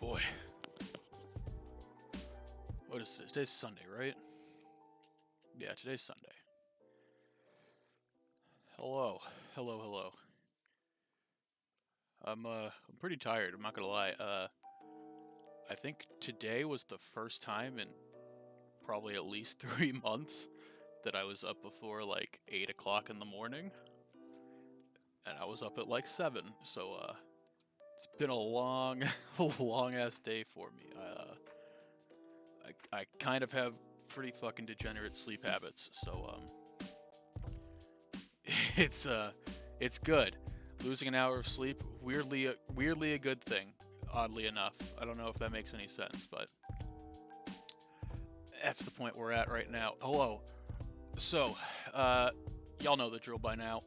Boy. What is this? Today's Sunday, right? Yeah, today's Sunday. Hello. Hello. I'm pretty tired, I'm not gonna lie. I think today was the first time in probably at least 3 months that I was up before like 8 o'clock in the morning. And I was up at like 7, so it's been a long, long ass day for me. I kind of have pretty fucking degenerate sleep habits, so it's good. Losing an hour of sleep, weirdly a good thing. Oddly enough, I don't know if that makes any sense, but that's the point we're at right now. Hello. So, y'all know the drill by now.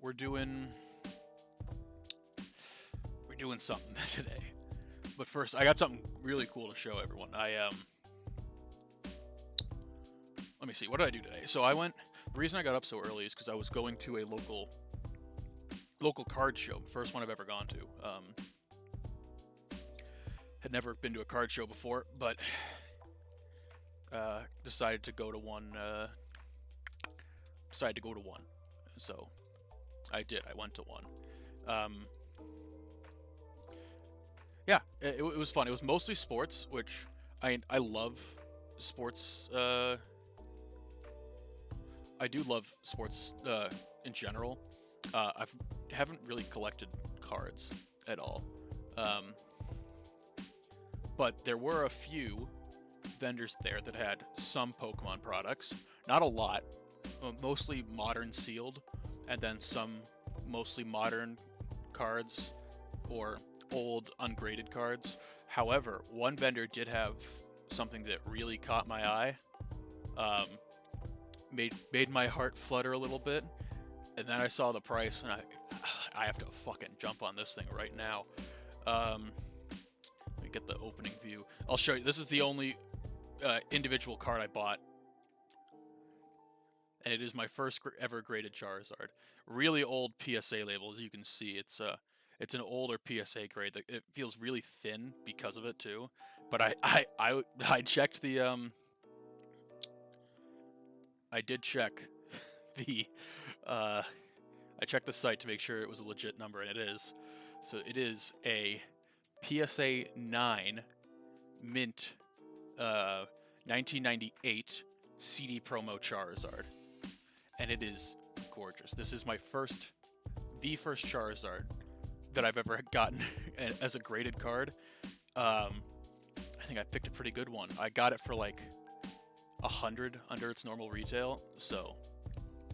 We're doing something today. But first, I got something really cool to show everyone. Let me see, what did I do today? So the reason I got up so early is because I was going to a local card show, first one I've ever gone to. Had never been to a card show before, but decided to go to one. So I did. I went to one. Yeah, it was fun. It was mostly sports, which I love sports. I do love sports in general. I haven't really collected cards at all. But there were a few vendors there that had some Pokemon products. Not a lot. Mostly modern sealed, and then some mostly modern cards or old ungraded cards. However, one vendor did have something that really caught my eye. Made my heart flutter a little bit, and then I saw the price, and I have to fucking jump on this thing right now. Let me get the opening view. I'll show you. This is the only individual card I bought, and it is my first ever graded Charizard. Really old PSA label, as you can see. It's an older PSA grade. It feels really thin because of it too. But I checked the I did check the I checked the site to make sure it was a legit number, and it is. So it is a PSA 9 mint 1998 CD promo Charizard, and it is gorgeous. This is the first Charizard that I've ever gotten as a graded card. I think I picked a pretty good one. I got it for like 100 under its normal retail, so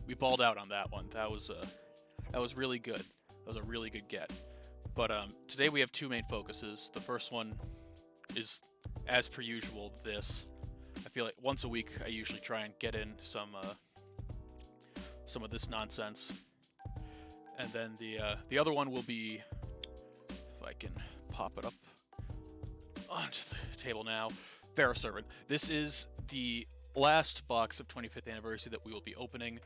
we balled out on that one. That was really good. That was a really good get. But today we have two main focuses. The first one is, as per usual, this. I feel like once a week I usually try and get in some of this nonsense. And then the other one will be, if I can pop it up onto the table now, Ferroservant. This is the last box of 25th anniversary that we will be opening,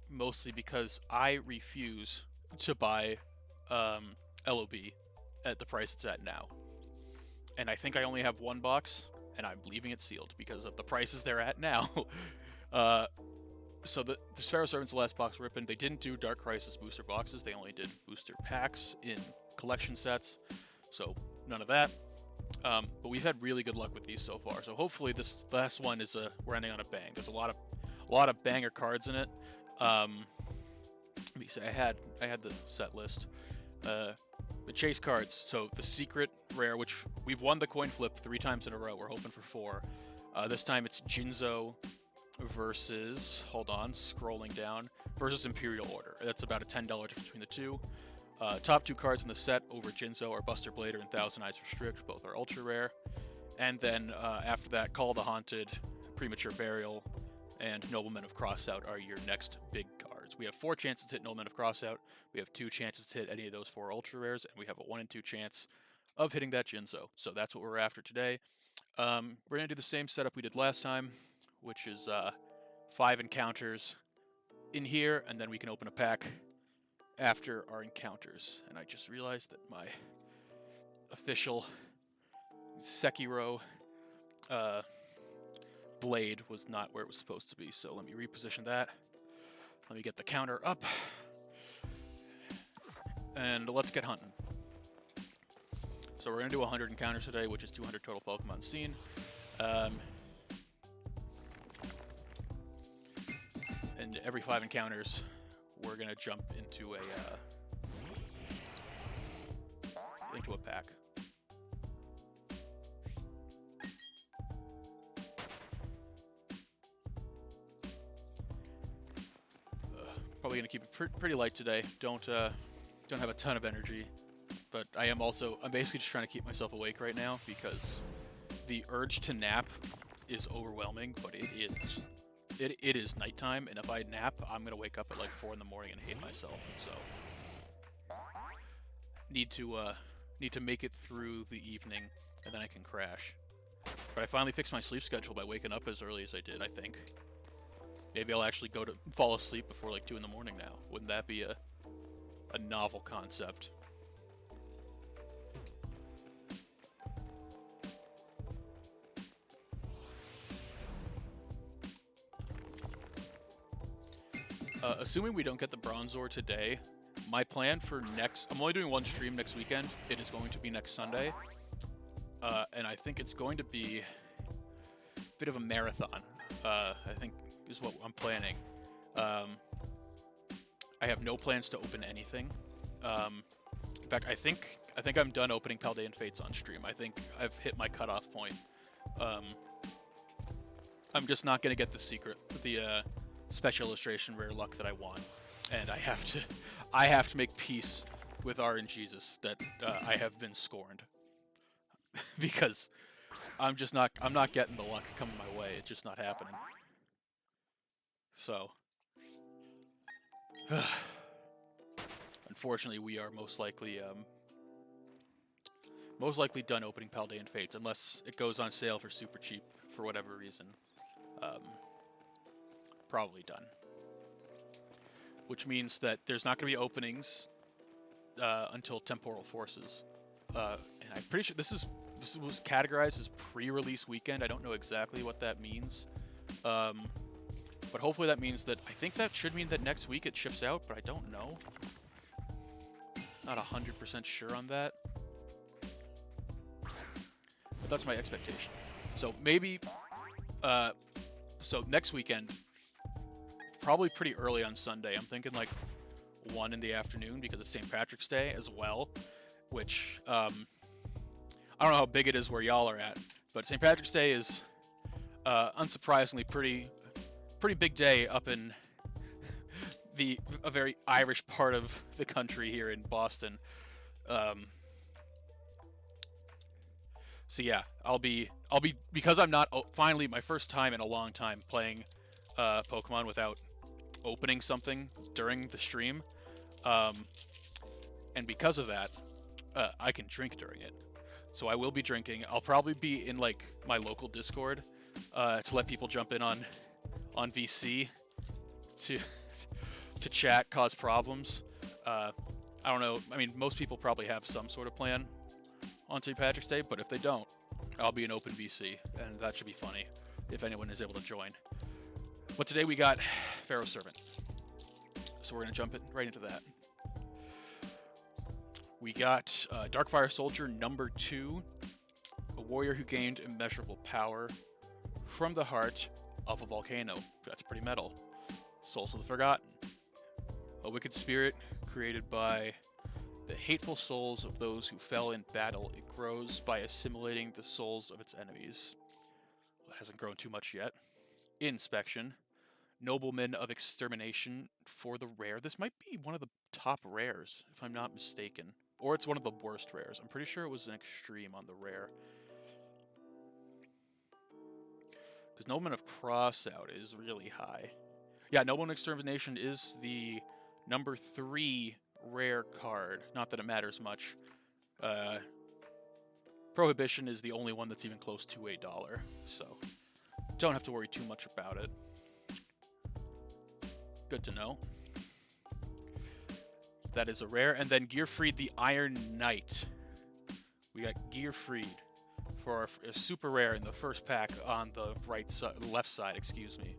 mostly because I refuse to buy LOB at the price it's at now. And I think I only have one box, and I'm leaving it sealed because of the prices they're at now. So the Ferroservant's the last box we're open. They didn't do Dark Crisis booster boxes. They only did booster packs in collection sets. So none of that. But we've had really good luck with these so far. So hopefully this last one is we're ending on a bang. There's a lot of banger cards in it. Let me see. I had the set list. The chase cards. So the secret rare, which we've won the coin flip 3 times in a row. We're hoping for 4. This time it's Jinzo versus, hold on, scrolling down, versus Imperial Order. That's about a $10 difference between the two. Top 2 cards in the set over Jinzo are Buster Blader and Thousand Eyes Restrict. Both are ultra rare. And then after that, Call the Haunted, Premature Burial, and Nobleman of Crossout are your next big cards. We have 4 chances to hit Nobleman of Crossout. We have 2 chances to hit any of those 4 ultra rares, and we have a 1 in 2 chance of hitting that Jinzo. So that's what we're after today. We're going to do the same setup we did last time, which is 5 encounters in here, and then we can open a pack after our encounters, and I just realized that my official Sekiro blade was not where it was supposed to be, so let me reposition that. Let me get the counter up, and let's get hunting. So we're going to do 100 encounters today, which is 200 total Pokemon seen. And every 5 encounters, we're going to jump into a pack. Probably going to keep it pretty light today. Don't have a ton of energy. But I'm basically just trying to keep myself awake right now because the urge to nap is overwhelming, but it is nighttime, and if I nap, I'm gonna wake up at like 4 in the morning and hate myself. So need to make it through the evening, and then I can crash. But I finally fixed my sleep schedule by waking up as early as I did, I think. Maybe I'll actually fall asleep before like 2 in the morning now. Wouldn't that be a novel concept? Assuming we don't get the Bronzor today, my plan for I'm only doing one stream next weekend. It is going to be next Sunday. And I think it's going to be a bit of a marathon, I think is what I'm planning. I have no plans to open anything. In fact, I think I'm done opening Paldean Fates on stream. I think I've hit my cutoff point. I'm just not going to get the special illustration rare luck that I want, and I have to make peace with RNGesus that I have been scorned because I'm not getting the luck coming my way. It's just not happening. So unfortunately, we are most likely done opening Paldean Fates unless it goes on sale for super cheap for whatever reason. Probably done. Which means that there's not going to be openings until Temporal Forces. And I'm pretty sure this was categorized as pre-release weekend. I don't know exactly what that means. But hopefully that means that... I think that should mean that next week it ships out, but I don't know. Not 100% sure on that. But that's my expectation. So maybe... so next weekend... Probably pretty early on Sunday. I'm thinking like 1 in the afternoon because it's St. Patrick's Day as well, which I don't know how big it is where y'all are at, but St. Patrick's Day is unsurprisingly pretty big day up in a very Irish part of the country here in Boston. So yeah, I'll be because I'm not finally my first time in a long time playing Pokemon without opening something during the stream, and because of that, I can drink during it. So I will be drinking. I'll probably be in like my local Discord to let people jump in on VC to chat, cause problems. I don't know. I mean, most people probably have some sort of plan on St. Patrick's Day, but if they don't, I'll be in open VC, and that should be funny if anyone is able to join. But today we got Pharaoh Servant, so we're going to jump right into that. We got Darkfire Soldier number 2, a warrior who gained immeasurable power from the heart of a volcano. That's pretty metal. Souls of the Forgotten, a wicked spirit created by the hateful souls of those who fell in battle. It grows by assimilating the souls of its enemies. Well, it hasn't grown too much yet. Inspection. Noblemen of Extermination for the rare. This might be one of the top rares, if I'm not mistaken. Or it's one of the worst rares. I'm pretty sure it was an extreme on the rare. Because Noblemen of Crossout is really high. Yeah, Noblemen of Extermination is the number 3 rare card. Not that it matters much. Prohibition is the only one that's even close to $1, so don't have to worry too much about it. Good to know. That is a rare. And then Gearfried the Iron Knight. We got Gearfried for our super rare in the first pack on the left side, excuse me.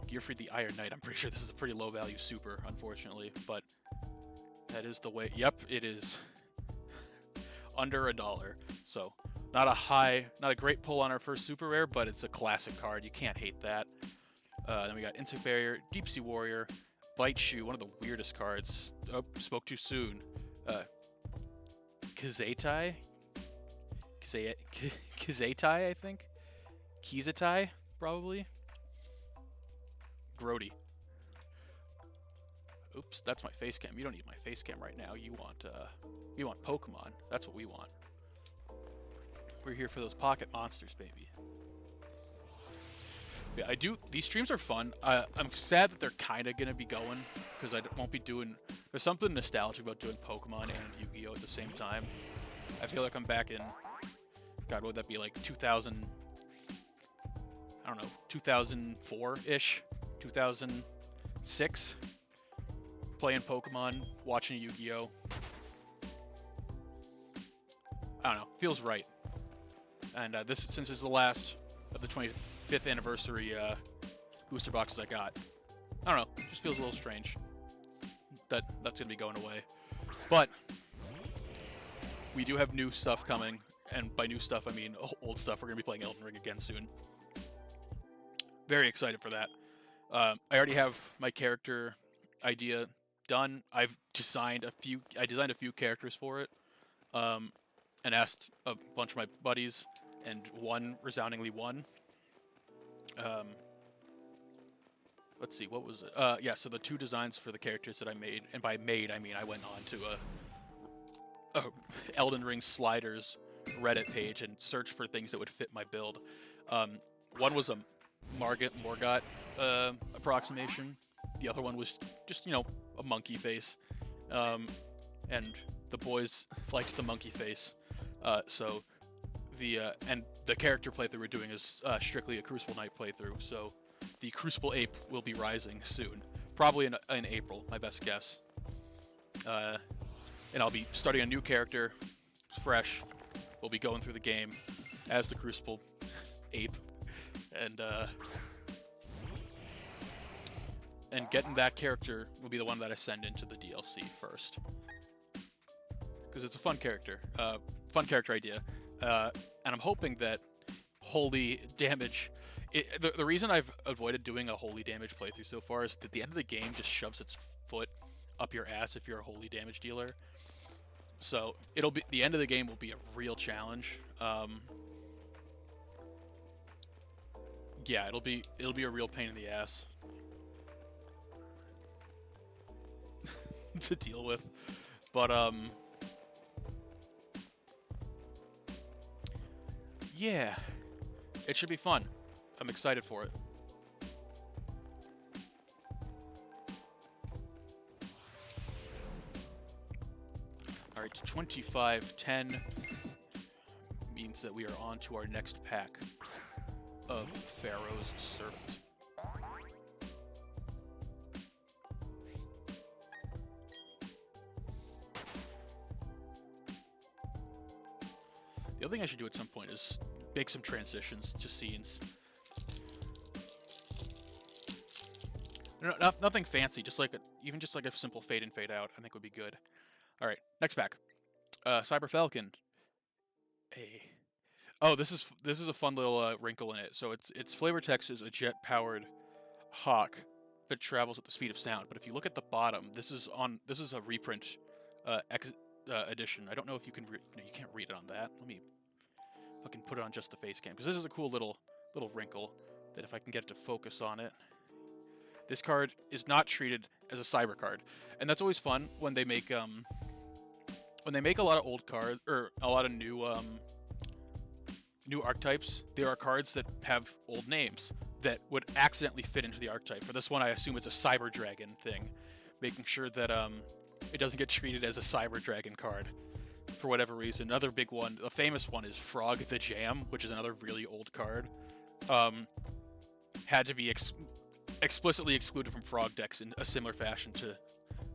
Gearfried the Iron Knight. I'm pretty sure this is a pretty low value super, unfortunately, but that is the way. Yep, it is under $1. So not a great pull on our first super rare, but it's a classic card. You can't hate that. Then we got Insect Barrier, Deep Sea Warrior, Bite Shoe, one of the weirdest cards. Oh, spoke too soon. Kazetai, I think. Kizatai, probably. Grody. Oops, that's my face cam. You don't need my face cam right now. You want Pokemon. That's what we want. We're here for those pocket monsters, baby. Yeah, I do. These streams are fun. I'm sad that they're kind of gonna be going because I won't be doing. There's something nostalgic about doing Pokemon and Yu-Gi-Oh at the same time. I feel like I'm back in. God, what would that be like 2000? I don't know, 2004-ish, 2006. Playing Pokemon, watching Yu-Gi-Oh. I don't know, feels right. And since it's the last of the 25th anniversary booster boxes I got, I don't know, just feels a little strange that that's gonna be going away. But we do have new stuff coming, and by new stuff I mean old stuff. We're gonna be playing Elden Ring again soon. Very excited for that. I already have my character idea done. I've designed a few characters for it, and asked a bunch of my buddies, and one resoundingly won. Let's see, what was it? Yeah, so the two designs for the characters that I made, and by made I mean I went on to a Elden Ring Sliders Reddit page and searched for things that would fit my build. One was a Morgott approximation. The other one was just, you know, a monkey face. And the boys liked the monkey face. So and the character playthrough we're doing is strictly a Crucible Knight playthrough. So the Crucible Ape will be rising soon. Probably in April, my best guess. And I'll be starting a new character, fresh. We'll be going through the game as the Crucible Ape. And getting that character will be the one that I send into the DLC first. Because it's a fun character idea. And I'm hoping that holy damage... The reason I've avoided doing a holy damage playthrough so far is that the end of the game just shoves its foot up your ass if you're a holy damage dealer. So the end of the game will be a real challenge. Yeah, it'll be a real pain in the ass to deal with. But yeah, it should be fun. I'm excited for it. All right, 25-10 means that we are on to our next pack of Pharaoh's Servant. The other thing I should do at some point is make some transitions to scenes. No, nothing fancy, just like even just like a simple fade in, fade out, I think would be good. All right, next pack. Cyber Falcon. Hey. Oh, this is a fun little wrinkle in it. So its flavor text is a jet-powered hawk that travels at the speed of sound. But if you look at the bottom, this is a reprint edition. I don't know if you can you can't read it on that. Let me fucking put it on just the face cam, because this is a cool little wrinkle that if I can get it to focus on it. This card is not treated as a cyber card, and that's always fun when they make a lot of old cards or a lot of new archetypes. There are cards that have old names that would accidentally fit into the archetype. For this one, I assume it's a Cyber Dragon thing, making sure that it doesn't get treated as a Cyber Dragon card for whatever reason. Another big one, a famous one, is Frog the Jam, which is another really old card. Had to be explicitly excluded from Frog decks in a similar fashion to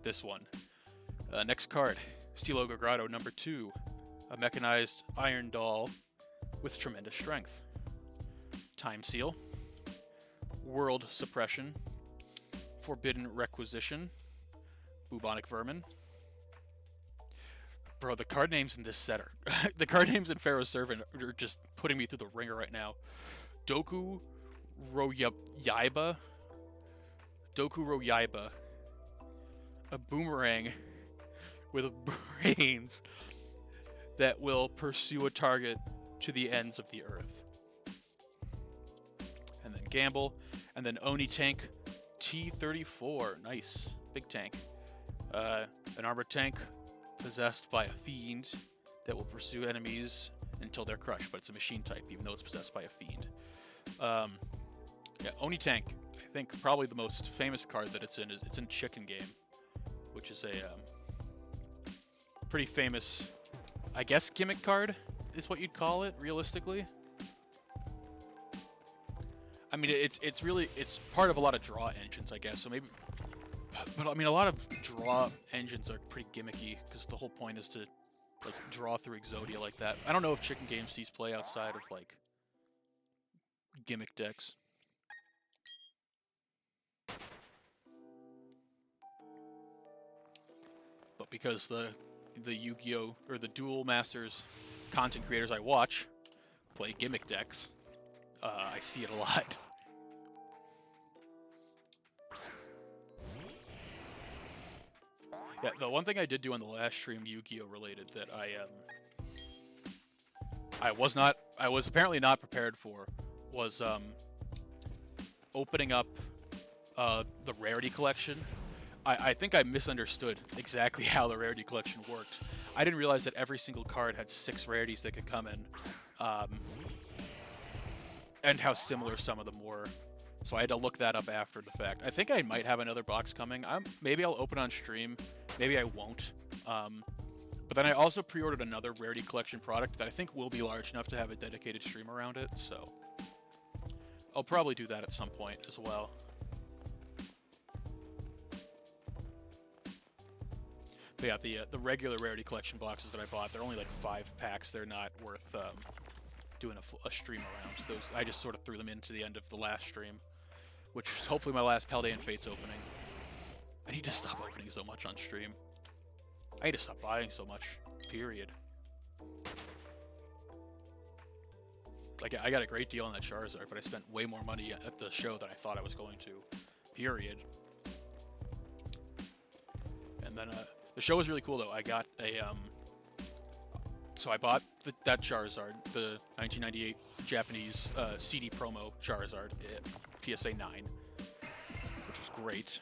this one. Next card, Steel Ogre Grotto number 2, a mechanized iron doll with tremendous strength. Time Seal, World Suppression, Forbidden Requisition, Bubonic Vermin. Bro, the card names in this set are... the card names in Pharaoh's Servant are just putting me through the ringer right now. Doku Royaiba. A boomerang with brains that will pursue a target to the ends of the earth. And then Gamble. And then Oni Tank T-34. Nice. Big tank. An armored tank possessed by a fiend that will pursue enemies until they're crushed, but it's a machine type, even though it's possessed by a fiend. Yeah, Oni Tank, I think probably the most famous card that it's in Chicken Game, which is a pretty famous, I guess, gimmick card is what you'd call it, realistically. I mean, it's really part of a lot of draw engines, I guess. So maybe, but I mean, a lot of draw engines are pretty gimmicky because the whole point is to like draw through Exodia like that. I don't know if Chicken Game sees play outside of like gimmick decks. But because the Yu-Gi-Oh! Or the Duel Masters content creators I watch play gimmick decks, I see it a lot. Yeah, the one thing I did do on the last stream, Yu-Gi-Oh! Related, that I was apparently not prepared for, was opening up the rarity collection. I think I misunderstood exactly how the rarity collection worked. I didn't realize that every single card had 6 rarities that could come in, and how similar some of them were. So I had to look that up after the fact. I think I might have another box coming. Maybe I'll open on stream. Maybe I won't. But then I also pre-ordered another rarity collection product that I think will be large enough to have a dedicated stream around it. So I'll probably do that at some point as well. But yeah, the regular rarity collection boxes that I bought, they're only like 5 packs. They're not worth doing a stream around. Those I just sort of threw them into the end of the last stream, which is hopefully my last Paldean Fates opening. I need to stop opening so much on stream. I need to stop buying so much, period. Like, I got a great deal on that Charizard, but I spent way more money at the show than I thought I was going to, period. And then, the show was really cool, though. I got a, so I bought that Charizard, the 1998 Japanese CD promo Charizard at PSA 9, which was great.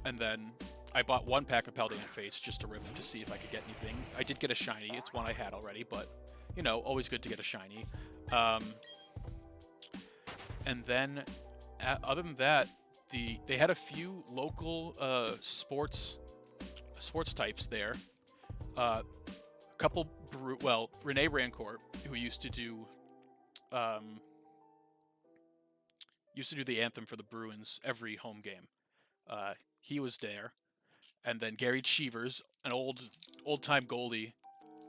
And then I bought 1 pack of Paldean Fates just to rip to see if I could get anything. I did get a shiny. It's one I had already, but, you know, always good to get a shiny. And then, other than that, they had a few local sports types there. A couple, Rene Rancourt, who used to do the anthem for the Bruins every home game. He was there, and then Gary Cheevers, an old-time goalie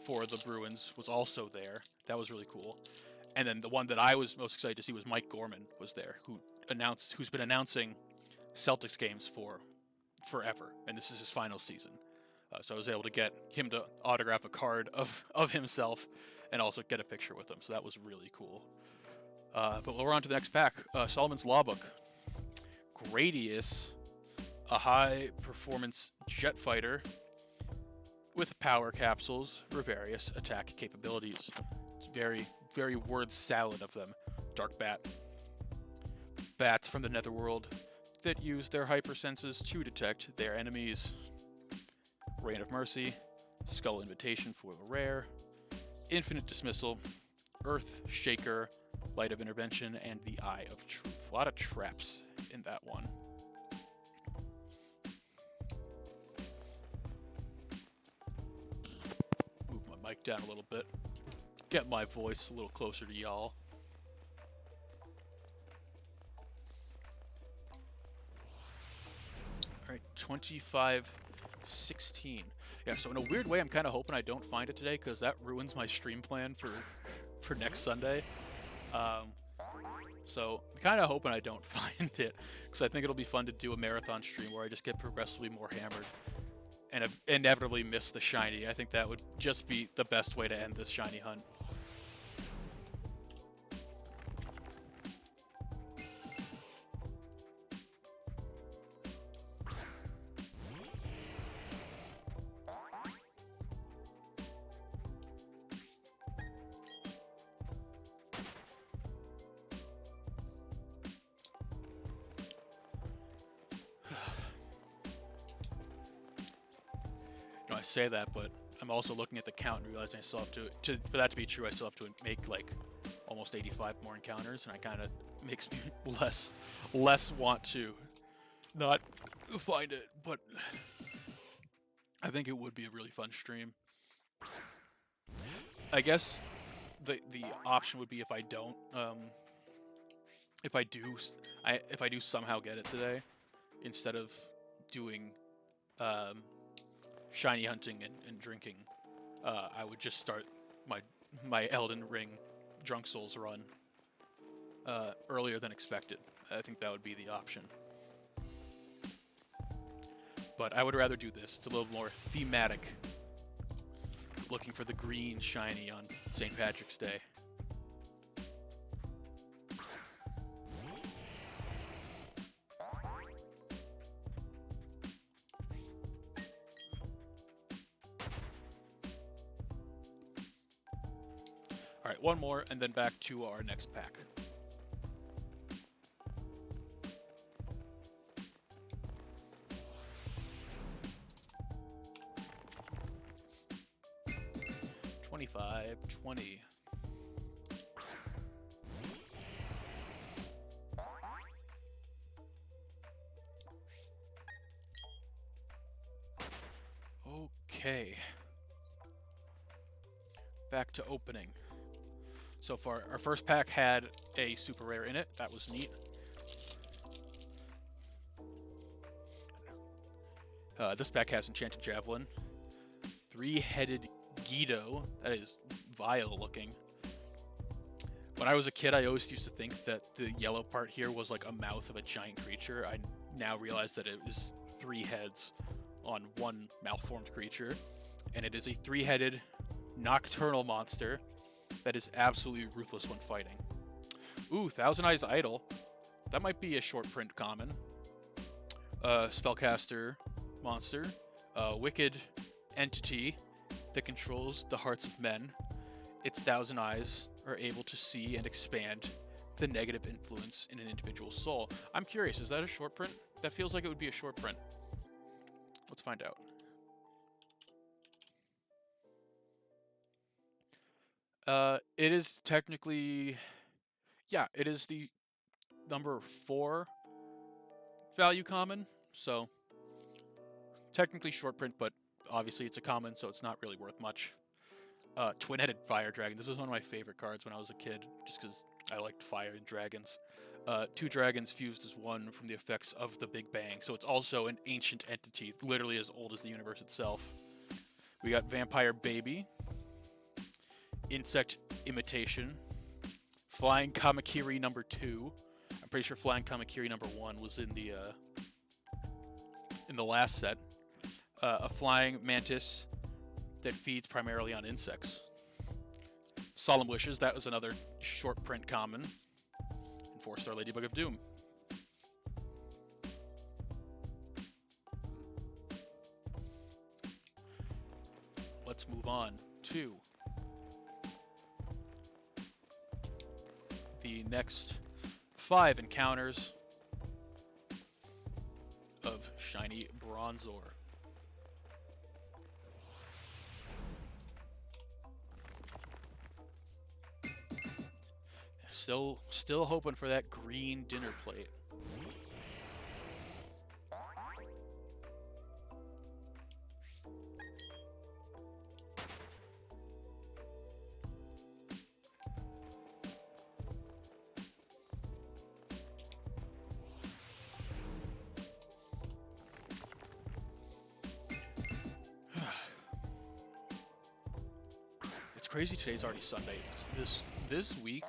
for the Bruins, was also there. That was really cool. And then the one that I was most excited to see was Mike Gorman was there, who's been announcing Celtics games for forever, and this is his final season. So I was able to get him to autograph a card of himself and also get a picture with him. So that was really cool. But we're on to the next pack. Solomon's Lawbook. Gradius, a high-performance jet fighter with power capsules for various attack capabilities. It's very, very word salad of them. Dark Bat. Bats from the Netherworld that use their hypersenses to detect their enemies. Rain of Mercy, Skull Invitation for the rare, Infinite Dismissal, Earth Shaker, Light of Intervention, and the Eye of Truth. A lot of traps in that one. Move my mic down a little bit. Get my voice a little closer to y'all. Alright, 25-16. Yeah, so in a weird way, I'm kind of hoping I don't find it today because that ruins my stream plan for next Sunday. Um, so I'm kind of hoping I don't find it because I think it'll be fun to do a marathon stream where I just get progressively more hammered and inevitably miss the shiny. I think that would just be the best way to end this shiny hunt. I say that, but I'm also looking at the count and realizing I still have to for that to be true, I still have to make like almost 85 more encounters, and it kind of makes me less want to not find it, but I think it would be a really fun stream. I guess the option would be if I don't, if I do somehow get it today, instead of doing shiny hunting and drinking, I would just start my Elden Ring Drunk Souls run earlier than expected. I think that would be the option. But I would rather do this. It's a little more thematic. Looking for the green shiny on St. Patrick's Day. Alright, one more, and then back to our next pack. $25, $20. Okay. Back to opening. So far, our first pack had a super rare in it. That was neat. This pack has Enchanted Javelin. Three-headed Guido. That is vile looking. When I was a kid, I always used to think that the yellow part here was like a mouth of a giant creature. I now realize that it is 3 heads on one malformed creature. And it is a 3-headed nocturnal monster that is absolutely ruthless when fighting. Ooh, Thousand Eyes Idol. That might be a short print common. Spellcaster monster. Wicked entity that controls the hearts of men. Its 1,000 eyes are able to see and expand the negative influence in an individual's soul. I'm curious, is that a short print? That feels like it would be a short print. Let's find out. It is technically, yeah, it is the number 4 value common, so technically short print, but obviously it's a common, so it's not really worth much. Twin-headed Fire Dragon. This is one of my favorite cards when I was a kid, just because I liked fire and dragons. 2 dragons fused as one from the effects of the Big Bang, so it's also an ancient entity, literally as old as the universe itself. We got Vampire Baby, Insect Imitation, Flying Kamakiri number 2. I'm pretty sure Flying Kamakiri number 1 was in the last set. A Flying Mantis that feeds primarily on insects. Solemn Wishes, that was another short print common. And 4-star Ladybug of Doom. Let's move on to the next 5 encounters of shiny Bronzor. Still hoping for that green dinner plate. crazy. Today's already Sunday. This week,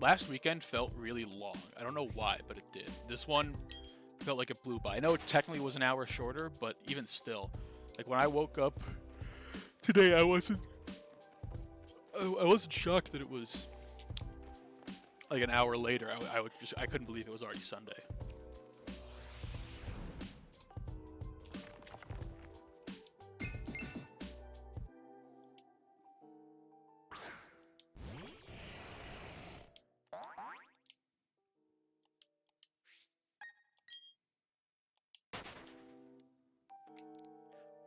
last weekend felt really long. I don't know why, but it did. This one felt like it blew by. I know it technically was an hour shorter, but even still, like when I woke up today, I wasn't shocked that it was like an hour later. I couldn't believe it was already Sunday.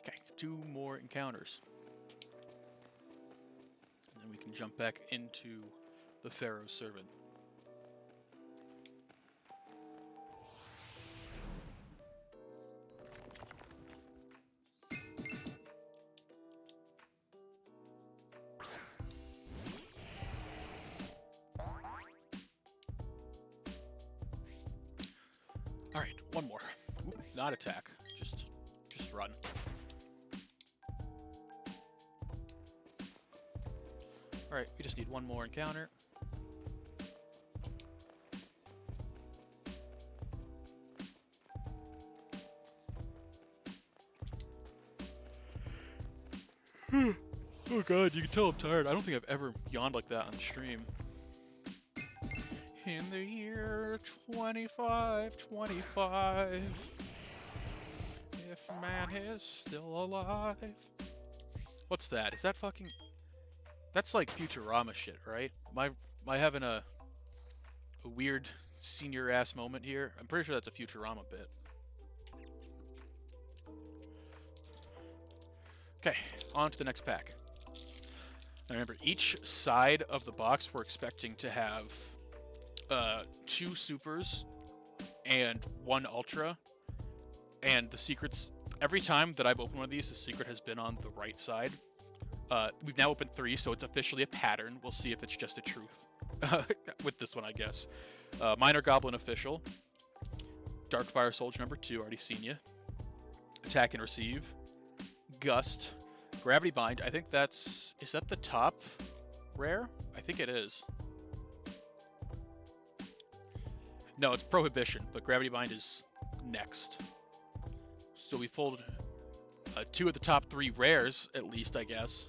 Okay, 2 more encounters. And then we can jump back into the Pharaoh's Servant. Alright, one more. Ooh, not attack, just run. Alright, we just need one more encounter. Oh god, you can tell I'm tired. I don't think I've ever yawned like that on stream. In the year 2525, if man is still alive. What's that? Is that fucking... That's like Futurama shit, right? Am I having a weird senior-ass moment here? I'm pretty sure that's a Futurama bit. Okay, on to the next pack. Now remember, each side of the box we're expecting to have 2 supers and 1 ultra. And the secrets, every time that I've opened one of these, the secret has been on the right side. We've now opened 3, so it's officially a pattern. We'll see if it's just a truth with this one, I guess. Minor Goblin Official. Darkfire Soldier number 2, already seen you. Attack and Receive. Gust. Gravity Bind, I think that's... Is that the top rare? I think it is. No, it's Prohibition, but Gravity Bind is next. So we pulled 2 of the top 3 rares, at least, I guess.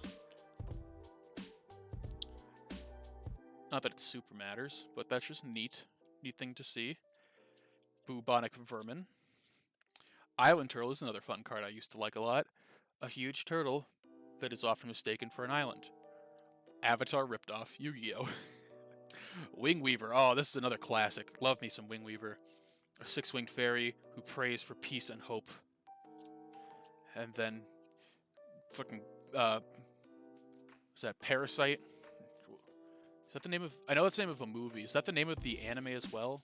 Not that it super matters, but that's just neat. Neat thing to see. Bubonic Vermin. Island Turtle is another fun card I used to like a lot. A huge turtle that is often mistaken for an island. Avatar ripped off Yu-Gi-Oh! Wingweaver. Oh, this is another classic. Love me some Wingweaver. A 6-winged fairy who prays for peace and hope. And then fucking is that Parasite? Is that the name of... I know it's the name of a movie. Is that the name of the anime as well?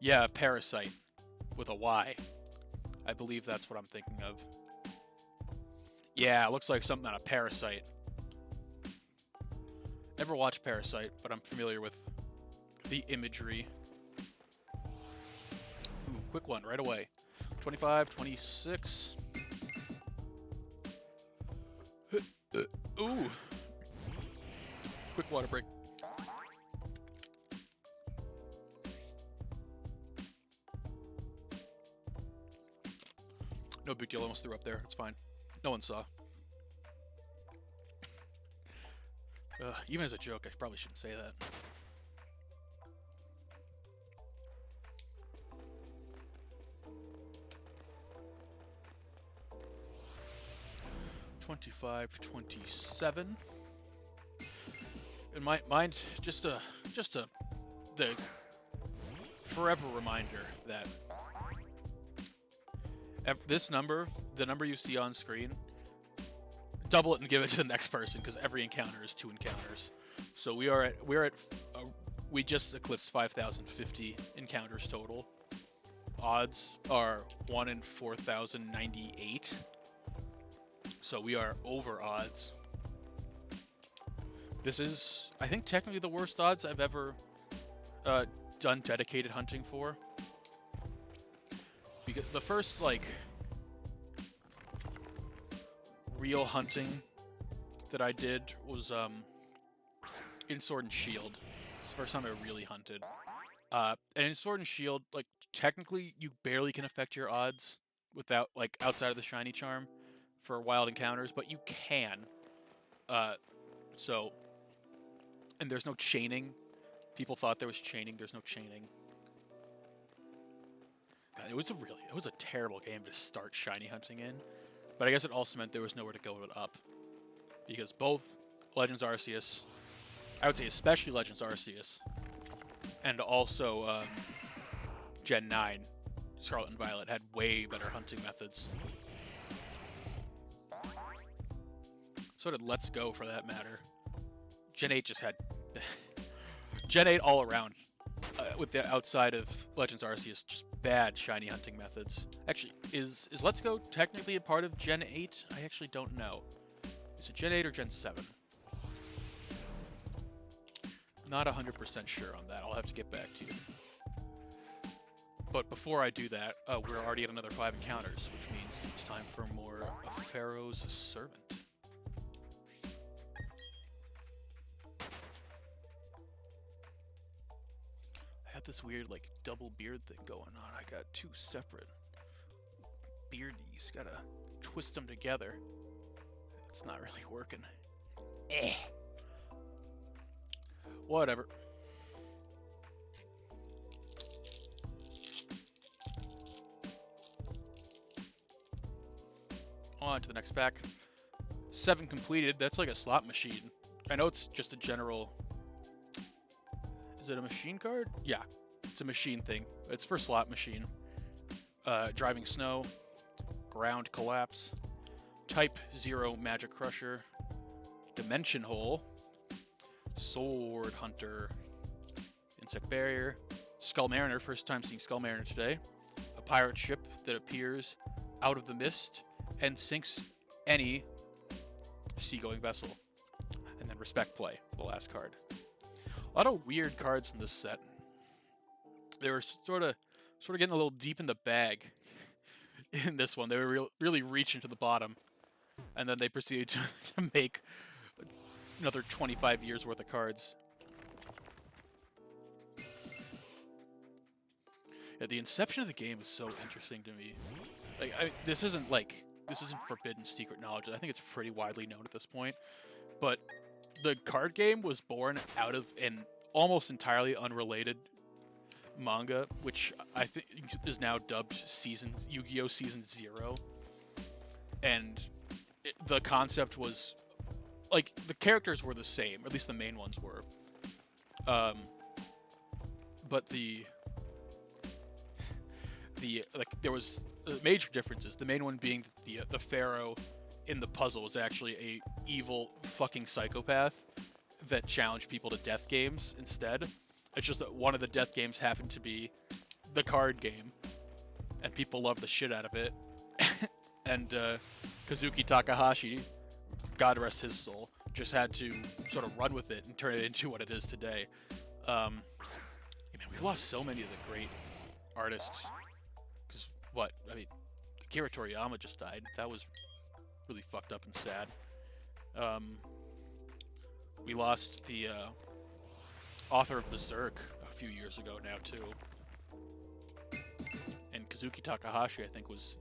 Yeah, Parasite with a Y. I believe that's what I'm thinking of. Yeah, it looks like something out of Parasite. Never watched Parasite, but I'm familiar with the imagery. Ooh, quick one right away. 25, 26. Ooh. Quick water break. No big deal, I almost threw up there. It's fine. No one saw. Even as a joke, I probably shouldn't say that. $25, $27. In my mind, just the forever reminder that this number, the number you see on screen, double it and give it to the next person, because every encounter is 2 encounters. So we just eclipsed 5,050 encounters total. Odds are 1 in 4,098. So we are over odds. This is, I think, technically the worst odds I've ever done dedicated hunting for. Because the first, like, real hunting that I did was in Sword and Shield. It's the first time I really hunted. And in Sword and Shield, like, technically you barely can affect your odds without, like, outside of the shiny charm for wild encounters, but you can. So, and there's no chaining. People thought there was chaining. There's no chaining. God, it was a terrible game to start shiny hunting in, but I guess it also meant there was nowhere to go but up, because both Legends Arceus, I would say especially Legends Arceus, and also Gen 9, Scarlet and Violet, had way better hunting methods. So did Let's Go, for that matter. Gen 8 just had Gen 8 all around, with the outside of Legends Arceus, just bad shiny hunting methods. Actually, is Let's Go technically a part of Gen 8? I actually don't know. Is it Gen 8 or Gen 7? Not 100% sure on that. I'll have to get back to you. But before I do that, we're already at another 5 encounters, which means it's time for more of Pharaoh's Servant. I had this weird, like, double beard thing going on. I got 2 separate beardies. Gotta twist them together. It's not really working. Whatever. On to the next pack. 7 completed. That's like a slot machine. I know it's just a general... Is it a machine card? Yeah, it's a machine thing. It's for slot machine. Driving Snow, Ground Collapse, Type 0 Magic Crusher, Dimension Hole, Sword Hunter, Insect Barrier, Skull Mariner, first time seeing Skull Mariner today, a pirate ship that appears out of the mist and sinks any seagoing vessel, and then Respect Play, the last card. A lot of weird cards in this set. They were sort of getting a little deep in the bag in this one. They were really reaching to the bottom, and then they proceeded to make another 25 years worth of cards. Yeah, the inception of the game is so interesting to me. Like, this isn't forbidden secret knowledge. I think it's pretty widely known at this point, but the card game was born out of an almost entirely unrelated manga, which I think is now dubbed Yu-Gi-Oh! Season 0. And the concept was, like, the characters were the same, or at least the main ones were. But there was major differences. The main one being the pharaoh in the puzzle was actually a evil fucking psychopath that challenged people to death games instead. It's just that one of the death games happened to be the card game, and people loved the shit out of it. And Kazuki Takahashi, God rest his soul, just had to sort of run with it and turn it into what it is today. We've lost so many of the great artists. Because Akira Toriyama just died. That was really fucked up and sad. We lost the author of Berserk a few years ago now too, and Kazuki Takahashi I think was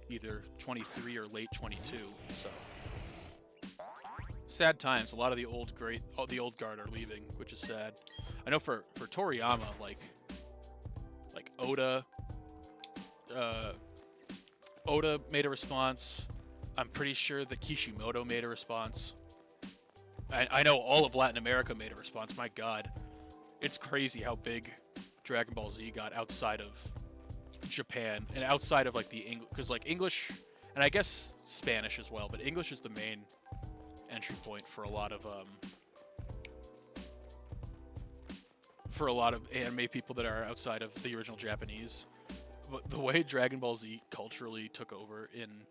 either 23 or late 22. So sad times. A lot of the old guard are leaving, which is sad. I know for Toriyama, like Oda made a response. I'm pretty sure that Kishimoto made a response. I know all of Latin America made a response. My God, it's crazy how big Dragon Ball Z got outside of Japan and outside of like the English, because like English and I guess Spanish as well, but English is the main entry point for a lot of anime people that are outside of the original Japanese. But the way Dragon Ball Z culturally took over in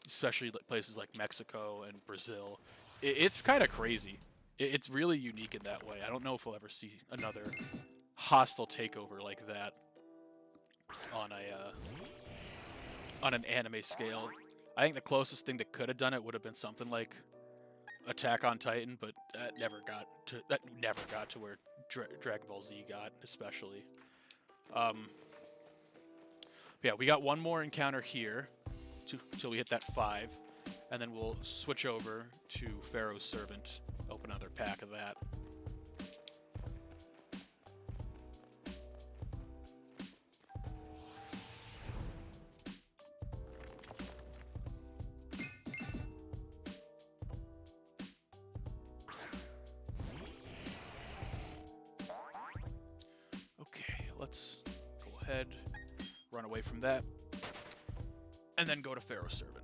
especially places like Mexico and Brazil, it's kind of crazy. It's really unique in that way. I don't know if we'll ever see another hostile takeover like that on on an anime scale. I think the closest thing that could have done it would have been something like Attack on Titan, but that never got to where Dragon Ball Z got, especially. Yeah, we got one more encounter here till we hit that 5, and then we'll switch over to Pharaoh's Servant, open another pack of that. Okay, let's go ahead, run away from that, and then go to Pharaoh's Servant.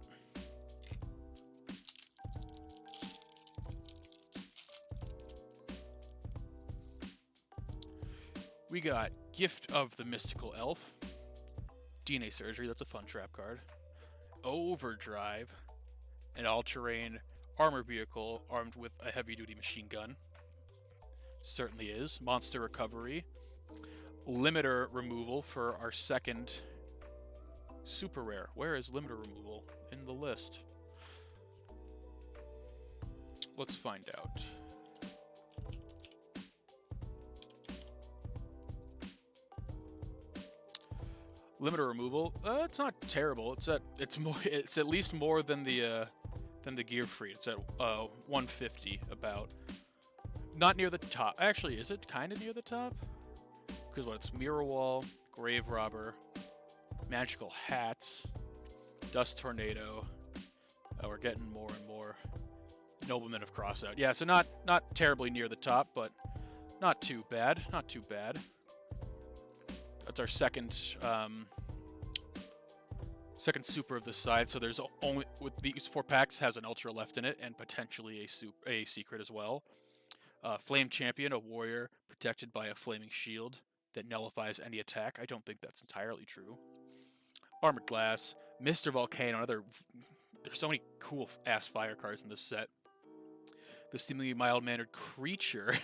We got Gift of the Mystical Elf, DNA Surgery, that's a fun trap card, Overdrive, an all-terrain armor vehicle armed with a heavy-duty machine gun, certainly is, Monster Recovery, Limiter Removal for our second super rare. Where is Limiter Removal in the list? Let's find out. Limiter Removal, it's not terrible. It's at least more than the Gear Free. It's at 150 about. Not near the top. Actually, is it kind of near the top? Because it's Mirror Wall, Grave Robber, Magical Hats, Dust Tornado. We're getting more and more. Nobleman of Crossout. Yeah, so not terribly near the top, but not too bad. Not too bad. That's our second super of this side. So there's only with these 4 packs has an ultra left in it, and potentially a secret as well. Flame Champion, a warrior protected by a flaming shield that nullifies any attack. I don't think that's entirely true. Armored Glass, Mr. Volcano. There's so many cool ass fire cards in this set. The seemingly mild-mannered creature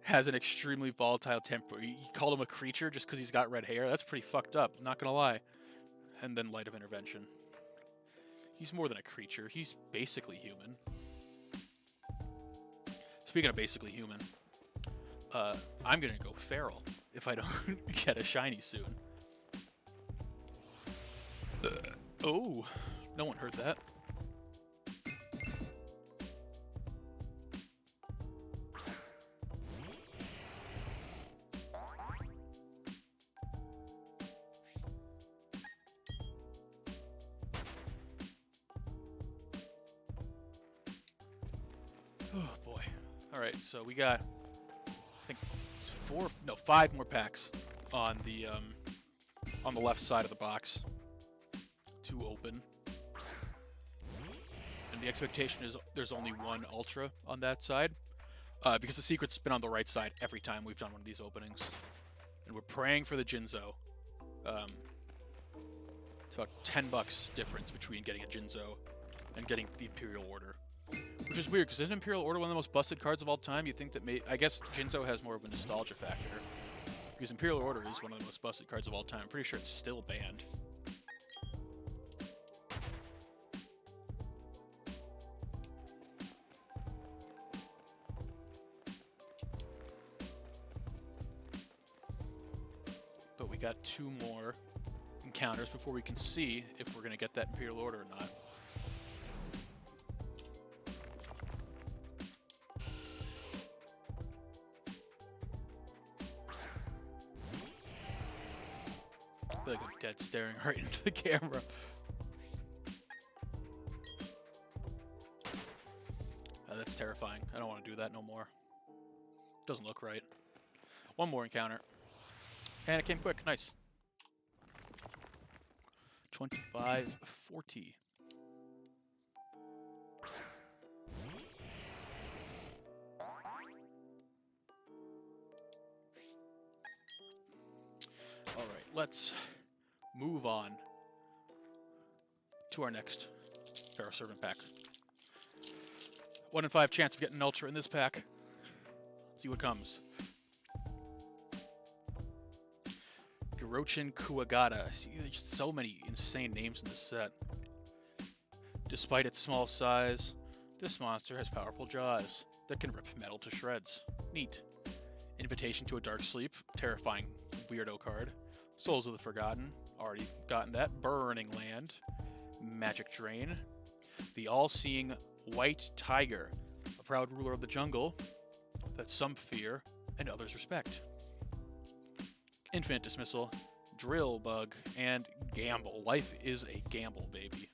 has an extremely volatile temper. You call him a creature just because he's got red hair? That's pretty fucked up, not gonna lie. And then Light of Intervention. He's more than a creature. He's basically human. Speaking of basically human, I'm gonna go feral if I don't get a shiny soon. Oh, no one heard that. Oh boy. Alright, so we got, I think, 5 more packs on the left side of the box to open. And the expectation is there's only one Ultra on that side, because the secret's been on the right side every time we've done one of these openings. And we're praying for the Jinzo. It's about $10 difference between getting a Jinzo and getting the Imperial Order. Which is weird, because isn't Imperial Order one of the most busted cards of all time? You'd think that I guess Jinzo has more of a nostalgia factor. Because Imperial Order is one of the most busted cards of all time. I'm pretty sure it's still banned. But we got 2 more encounters before we can see if we're going to get that Imperial Order or not. I feel like I'm dead staring right into the camera. That's terrifying. I don't want to do that no more. Doesn't look right. One more encounter. And it came quick. Nice. 25-40. All right, let's move on to our next Pharaoh Servant pack. 1 in 5 chance of getting an Ultra in this pack. Let's see what comes. Hirochin Kuwagata. See, there's so many insane names in this set. Despite its small size, this monster has powerful jaws that can rip metal to shreds. Neat. Invitation to a Dark Sleep, terrifying weirdo card. Souls of the Forgotten, already gotten that. Burning Land, Magic Drain. The All-Seeing White Tiger, a proud ruler of the jungle that some fear and others respect. Infinite Dismissal, Drill Bug, and Gamble. Life is a gamble, baby.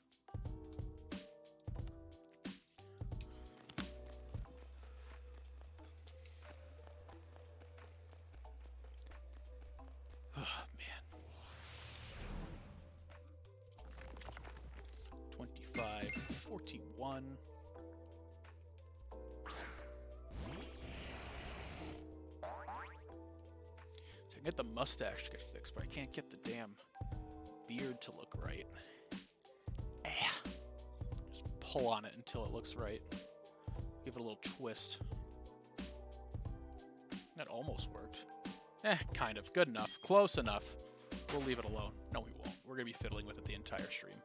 Oh, man. 25, 41. I can get the mustache to get fixed, but I can't get the damn beard to look right. Just pull on it until it looks right. Give it a little twist. That almost worked. Kind of. Good enough. Close enough. We'll leave it alone. No, we won't. We're going to be fiddling with it the entire stream.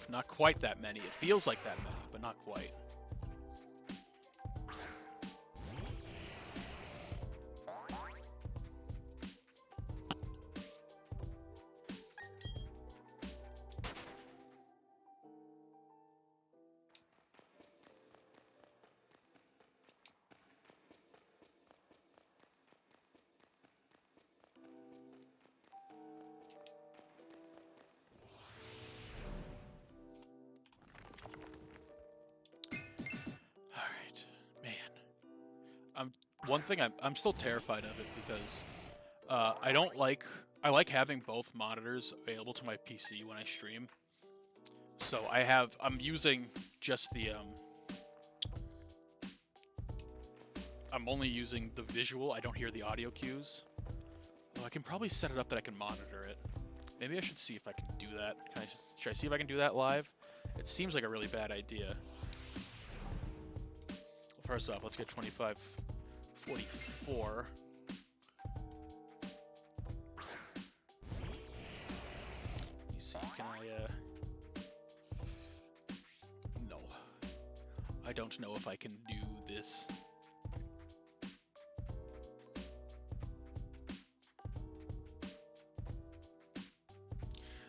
Not quite that many. It feels like that many, but not quite. One thing I'm still terrified of it because I like having both monitors available to my PC when I stream. So I'm using just the I'm only using the visual. I don't hear the audio cues. Well, I can probably set it up that I can monitor it. Maybe I should see if I can do that. Should I see if I can do that live? It seems like a really bad idea. Well, first off, let's get 25. 44. You see, can I, no. I don't know if I can do this.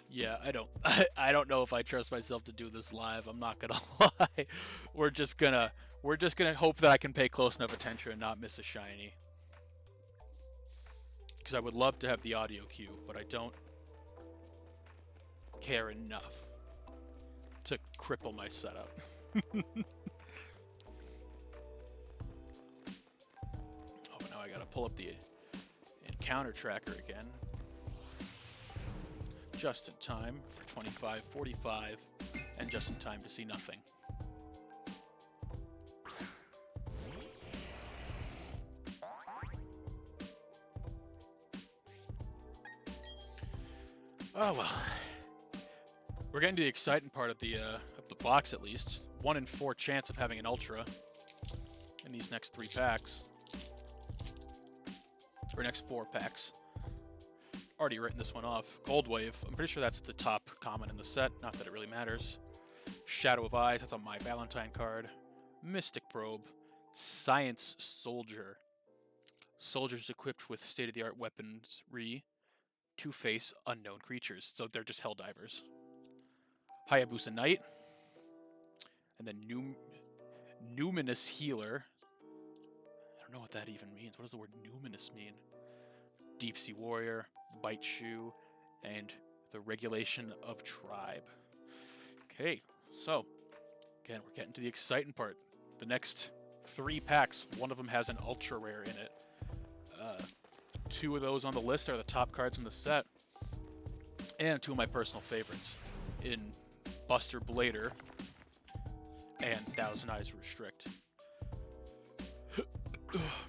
Yeah, I don't know if I trust myself to do this live. I'm not gonna lie. We're just gonna hope that I can pay close enough attention and not miss a shiny. Because I would love to have the audio cue, but I don't care enough to cripple my setup. Oh, but now I gotta pull up the encounter tracker again. Just in time for 25, 45, and just in time to see nothing. Oh well, we're getting to the exciting part of the box at least. 1 in 4 chance of having an ultra in these next 3 packs, or next 4 packs. Already written this one off. Gold Wave. I'm pretty sure that's the top common in the set. Not that it really matters. Shadow of Eyes. That's on my Valentine card. Mystic Probe. Science Soldier. Soldiers equipped with state-of-the-art weaponry to face unknown creatures. So they're just Helldivers. Hayabusa Knight. And then Numinous Healer. I don't know what that even means. What does the word Numinous mean? Deep Sea Warrior. Bite Shoe. And the Regulation of Tribe. Okay, so again, we're getting to the exciting part. The next 3 packs, one of them has an ultra rare in it. 2 of those on the list are the top cards in the set, and 2 of my personal favorites in Buster Blader and Thousand Eyes Restrict.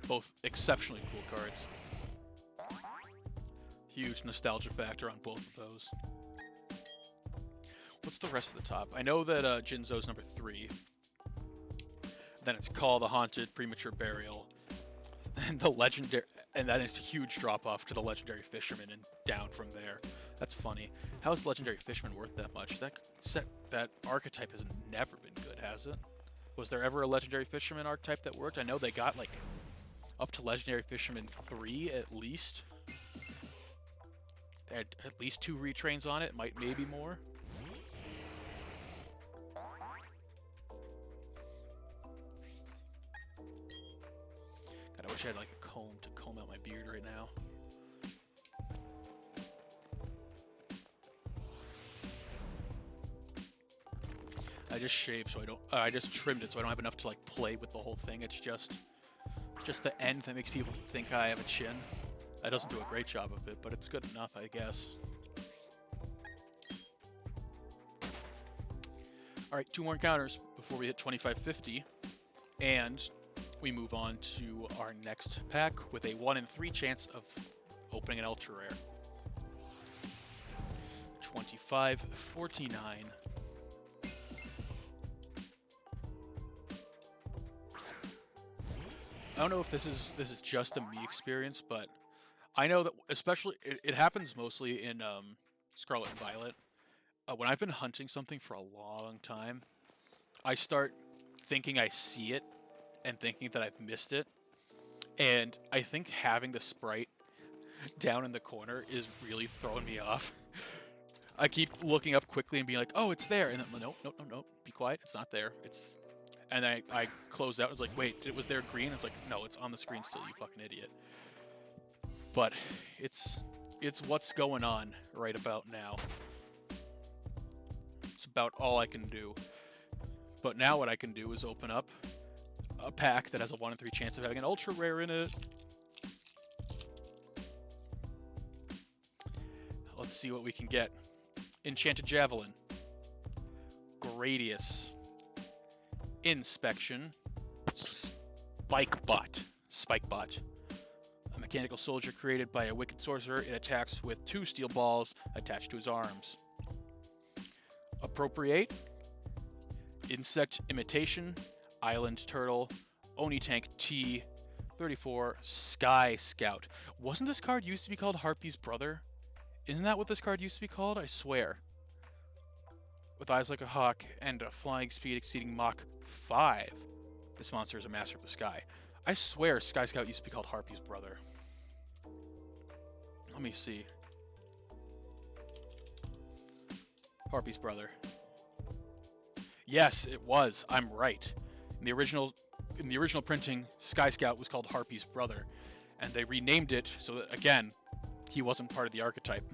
Both exceptionally cool cards. Huge nostalgia factor on both of those. What's the rest of the top? I know that Jinzo's number 3. Then it's Call the Haunted, Premature Burial, and the legendary, and then it's a huge drop off to the Legendary Fisherman and down from there. That's funny. How is Legendary Fisherman worth that much? That archetype has never been good, has it? Was there ever a Legendary Fisherman archetype that worked? I know they got like up to Legendary Fisherman 3 at least. They had at least 2 retrains on it, maybe more. God, I wish I had like a comb to comb out my beard right now. I just shaved so I don't. I just trimmed it so I don't have enough to like play with the whole thing. It's just the end that makes people think I have a chin. That doesn't do a great job of it, but it's good enough, I guess. All right, 2 more encounters before we hit 2550, and we move on to our next pack with a 1 in 3 chance of opening an ultra rare. 2549. I don't know if this is just a me experience, but I know that especially it happens mostly in Scarlet and Violet. When I've been hunting something for a long time, I start thinking I see it and thinking that I've missed it. And I think having the sprite down in the corner is really throwing me off. I keep looking up quickly and being like, oh, it's there. And then, nope, be quiet. It's not there. And I closed out. I was like, wait, was there green? It's like, no, it's on the screen still, you fucking idiot. But it's what's going on right about now. It's about all I can do. But now what I can do is open up a pack that has a 1 in 3 chance of having an ultra rare in it. Let's see what we can get. Enchanted Javelin. Gradius. Inspection. Spikebot. A mechanical soldier created by a wicked sorcerer. It attacks with 2 steel balls attached to his arms. Appropriate. Insect Imitation. Island Turtle. Oni Tank T. 34. Sky Scout. Wasn't this card used to be called Harpy's Brother? Isn't that what this card used to be called? I swear. With eyes like a hawk and a flying speed exceeding Mach 5. This monster is a master of the sky. I swear Sky Scout used to be called Harpy's Brother. Let me see. Harpy's Brother. Yes, it was. I'm right. In the original printing, Sky Scout was called Harpy's Brother, and they renamed it so that, again, he wasn't part of the archetype.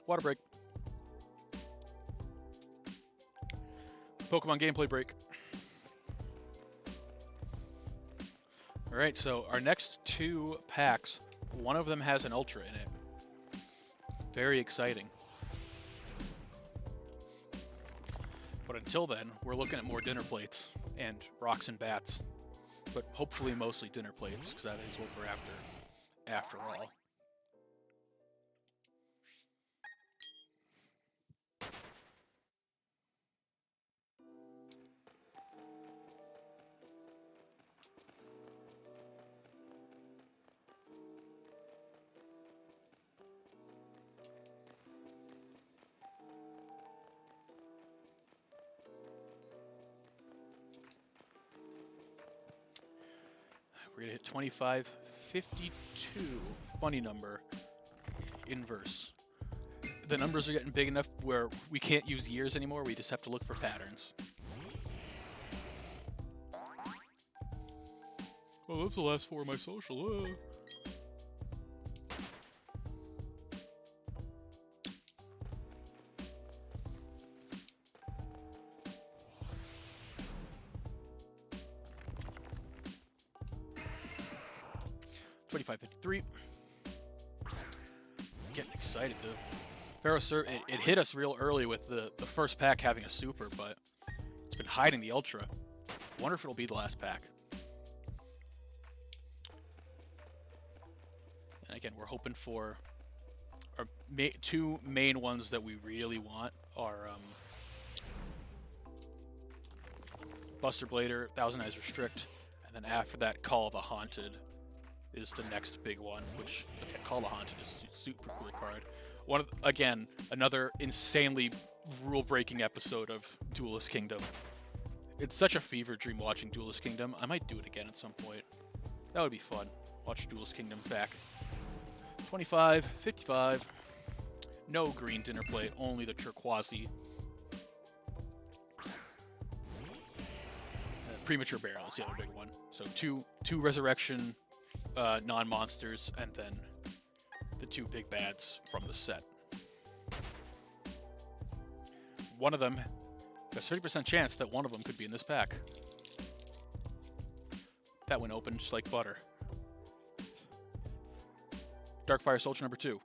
Water break. Pokemon gameplay break. Alright, so our next 2 packs, one of them has an Ultra in it. Very exciting. But until then, we're looking at more dinner plates and rocks and bats. But hopefully mostly dinner plates, because that is what we're after all. We're gonna hit 2552. Funny number. Inverse. The numbers are getting big enough where we can't use years anymore. We just have to look for patterns. Oh, that's the last 4 of my social. 2553. Getting excited though. Pharaoh Sir, it hit us real early with the first pack having a super, but it's been hiding the ultra. Wonder if it'll be the last pack. And again, we're hoping for our two main ones that we really want are Buster Blader, Thousand Eyes Restrict, and then after that, Call of the Haunted is the next big one, which, again, Call of the Haunted is a super cool card. Again, another insanely rule-breaking episode of Duelist Kingdom. It's such a fever dream watching Duelist Kingdom. I might do it again at some point. That would be fun. Watch Duelist Kingdom back. 25, 55. No green dinner plate, only the turquoisey. Premature Baron is the other big one. So two Resurrection non-monsters, and then the two big bads from the set. One of them, there's a 30% chance that one of them could be in this pack. That one opened just like butter. Darkfire Soldier number 2.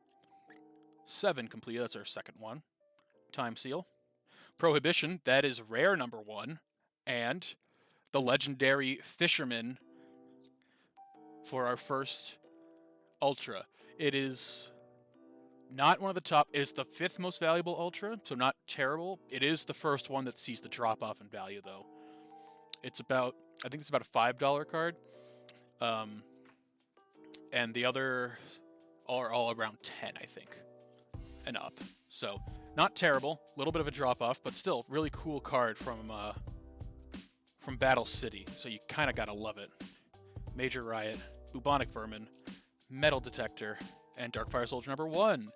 7 completed, that's our second one. Time Seal. Prohibition, that is rare number 1. And the legendary Fisherman for our first Ultra. It is not one of the top, it is the 5th most valuable Ultra, so not terrible. It is the first one that sees the drop off in value though. It's about, I think it's about a $5 card. And the other are all around 10, I think, and up. So not terrible, a little bit of a drop off, but still really cool card from Battle City. So you kind of gotta love it. Major Riot, Bubonic Vermin, Metal Detector, and Darkfire Soldier number 1, an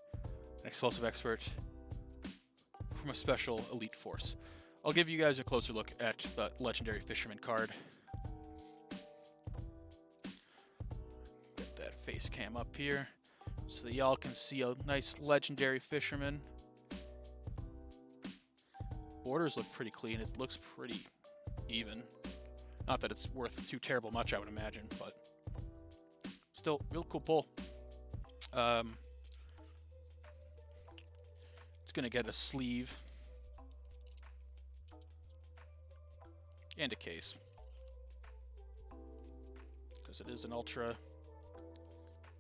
explosive expert from a special elite force. I'll give you guys a closer look at the legendary Fisherman card. Get that face cam up here so that y'all can see a nice legendary Fisherman. Borders look pretty clean. It looks pretty even. Not that it's worth too terrible much, I would imagine, but still, real cool pull. It's gonna get a sleeve and a case because it is an Ultra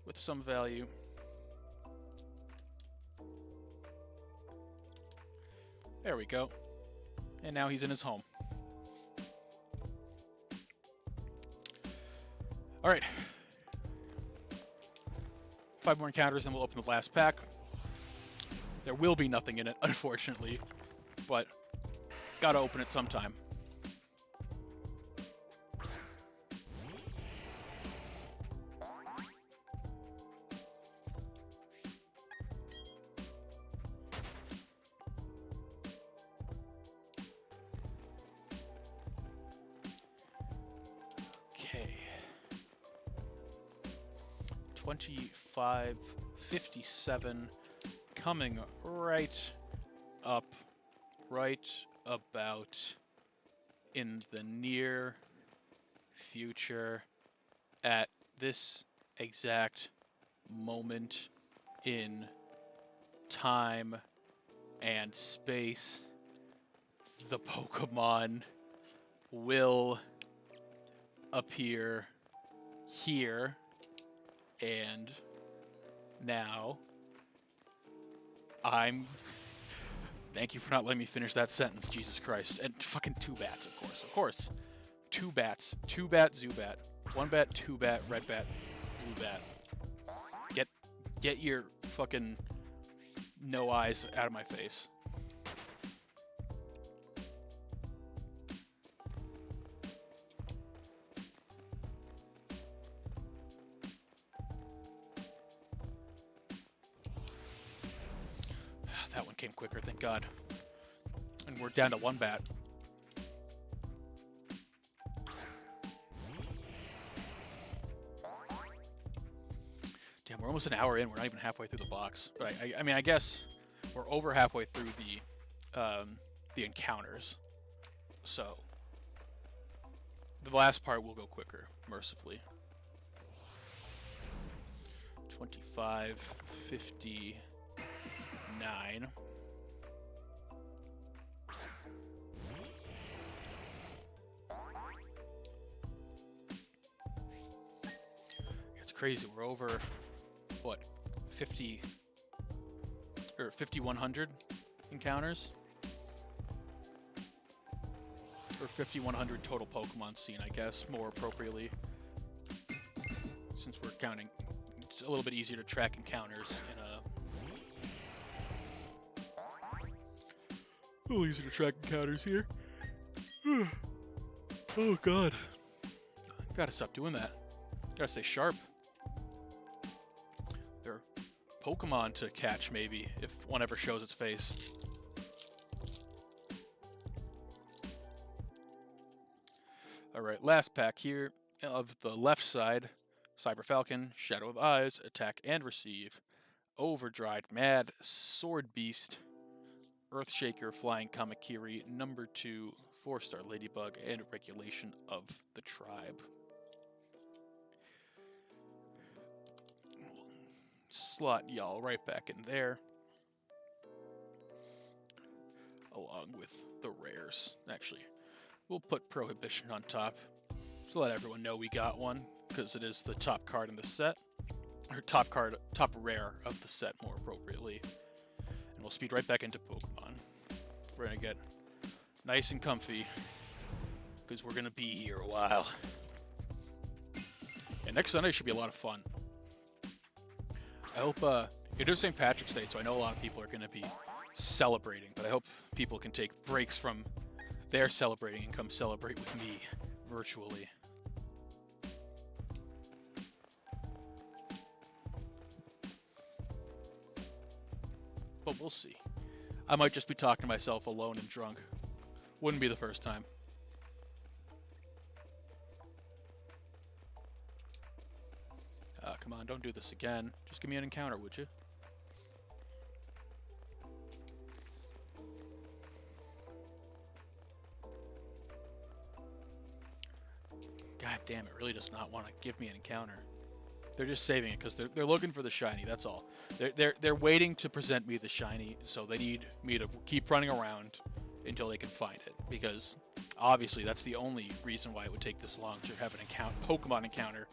with some value. There we go. And now he's in his home. All right. 5 more encounters, and we'll open the last pack. There will be nothing in it, unfortunately, but gotta open it sometime. Okay. 2557 coming right up, right about in the near future at this exact moment in time and space. The Pokemon will appear here and now. Thank you for not letting me finish that sentence, Jesus Christ. And fucking 2 bats, of course. Of course. 2 bats. 2 bat, Zubat. 1 bat, 2 bat, red bat, blue bat. Get your fucking no eyes out of my face. That one came quicker, thank God. And we're down to 1 bat. Damn, we're almost an hour in. We're not even halfway through the box. But I mean, I guess we're over halfway through the encounters. So the last part will go quicker, mercifully. 2559. It's crazy. We're over what, 50 or 5100 encounters, or 5100 total Pokemon seen, I guess, more appropriately, since we're counting. It's a little bit easier to track encounters in a. A little easier to track encounters here. Oh god. Gotta stop doing that. Gotta stay sharp. There are Pokemon to catch, maybe, if one ever shows its face. Alright, last pack here. Of the left side, Cyber Falcon, Shadow of Eyes, Attack and Receive, Overdrive, Mad, Sword Beast, Earthshaker, Flying Kamakiri, number 2, 4-star Ladybug, and Regulation of the Tribe. Slot y'all right back in there, along with the rares. Actually, we'll put Prohibition on top to let everyone know we got one, because it is the top card in the set, or top rare of the set, more appropriately. And we'll speed right back into Pokemon. We're gonna get nice and comfy, because we're gonna be here a while. And next Sunday should be a lot of fun. I hope it is St. Patrick's Day, so I know a lot of people are gonna be celebrating, but I hope people can take breaks from their celebrating and come celebrate with me virtually. But we'll see. I might just be talking to myself alone and drunk. Wouldn't be the first time. Come on, don't do this again. Just give me an encounter, would you? God damn, it really does not want to give me an encounter. They're just saving it because they're looking for the shiny. That's all. They're waiting to present me the shiny, so they need me to keep running around until they can find it. Because obviously that's the only reason why it would take this long to have an Pokemon encounter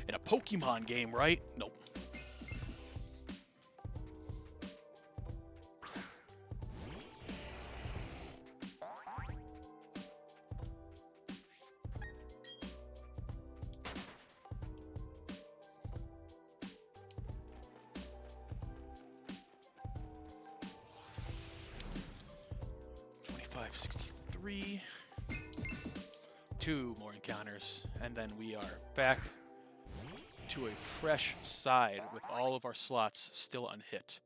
in a Pokemon game, right? Nope. $25.63. 2 more encounters, and then we are back to a fresh side with all of our slots still unhit.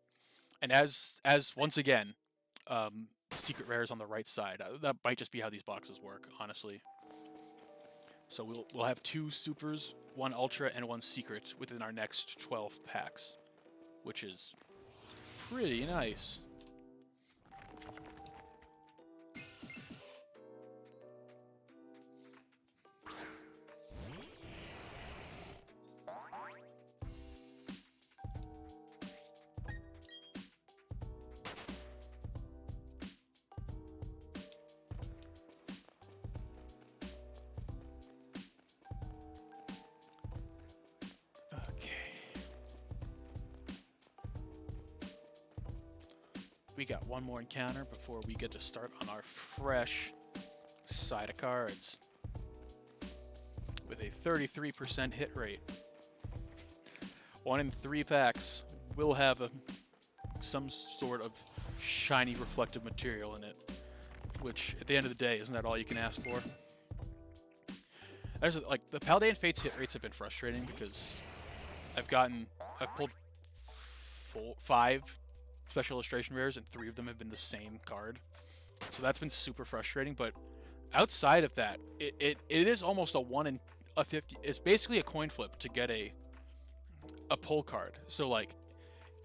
And as once again, secret rares on the right side. That might just be how these boxes work, honestly. So we'll have 2 supers, 1 ultra, and 1 secret within our next 12 packs, which is pretty nice. We got 1 more encounter before we get to start on our fresh side of cards with a 33% hit rate. 1 in 3 packs will have some sort of shiny reflective material in it, which at the end of the day, isn't that all you can ask for? Like, the Paldean Fates hit rates have been frustrating because I've pulled 5 special illustration rares, and 3 of them have been the same card. So that's been super frustrating, but outside of that, it is almost a 1 in a 50. It's basically a coin flip to get a pull card. So, like,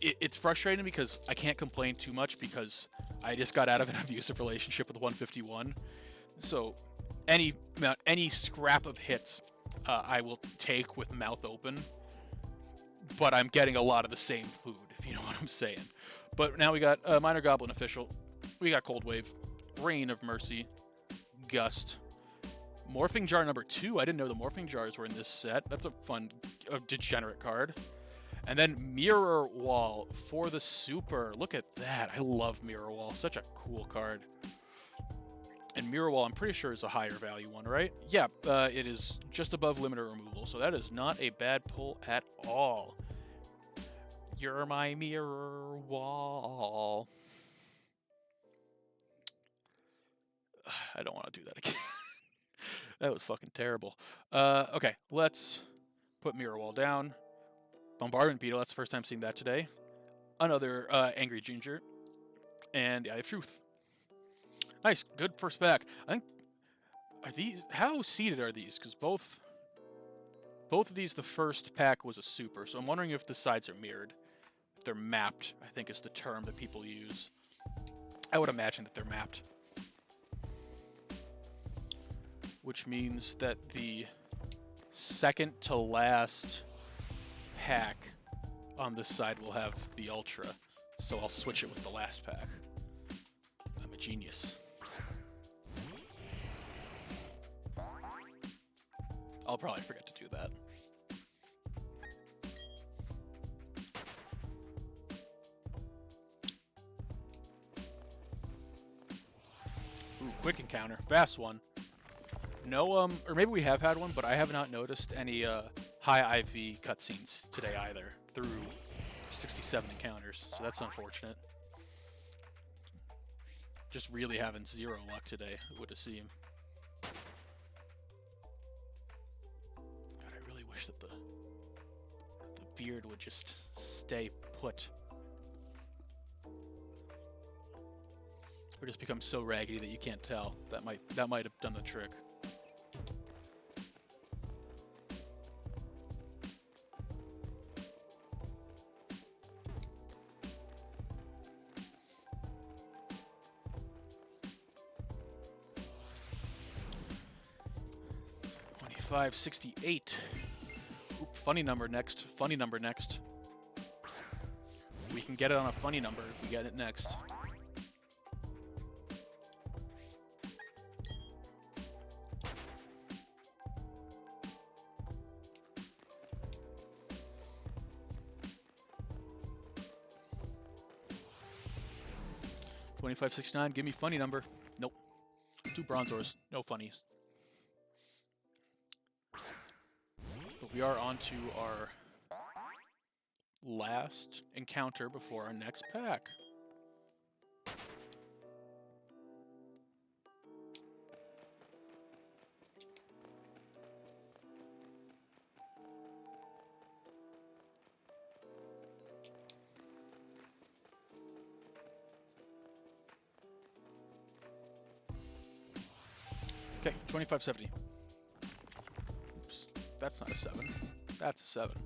it's frustrating because I can't complain too much because I just got out of an abusive relationship with 151. So any scrap of hits I will take with mouth open, but I'm getting a lot of the same food, if you know what I'm saying. But now we got Minor Goblin Official, we got Cold Wave, Rain of Mercy, Gust, Morphing Jar number 2. I didn't know the Morphing Jars were in this set. That's a fun, degenerate card. And then Mirror Wall for the super. Look at that. I love Mirror Wall. Such a cool card. And Mirror Wall, I'm pretty sure, is a higher value one, right? Yeah, it is just above limiter removal, so that is not a bad pull at all. You're my Mirror Wall. I don't want to do that again. That was fucking terrible. Okay, let's put Mirror Wall down. Bombardment Beetle, that's the first time seeing that today. Another Angry Ginger. And the Eye of Truth. Nice, good first pack. I think, are these, how seeded are these? Because both of these, the first pack was a super, so I'm wondering if the sides are mirrored. If they're mapped, I think is the term that people use. I would imagine that they're mapped. Which means that the second to last pack on this side will have the Ultra, so I'll switch it with the last pack. I'm a genius. I'll probably forget to do that. Ooh, quick encounter, fast one. No, or maybe we have had one, but I have not noticed any high IV cutscenes today either through 67 encounters, so that's unfortunate. Just really having zero luck today, it would seem. God, I really wish that the beard would just stay put. Or just become so raggedy that you can't tell. That might have done the trick. $25.68. Oop, funny number next. Funny number next. We can get it on a funny number if we get it next. $25.69. Give me funny number. Nope. 2 Bronzors. No funnies. But we are on to our last encounter before our next pack. Okay, 25.70. Oops, that's not a 7. That's a 7.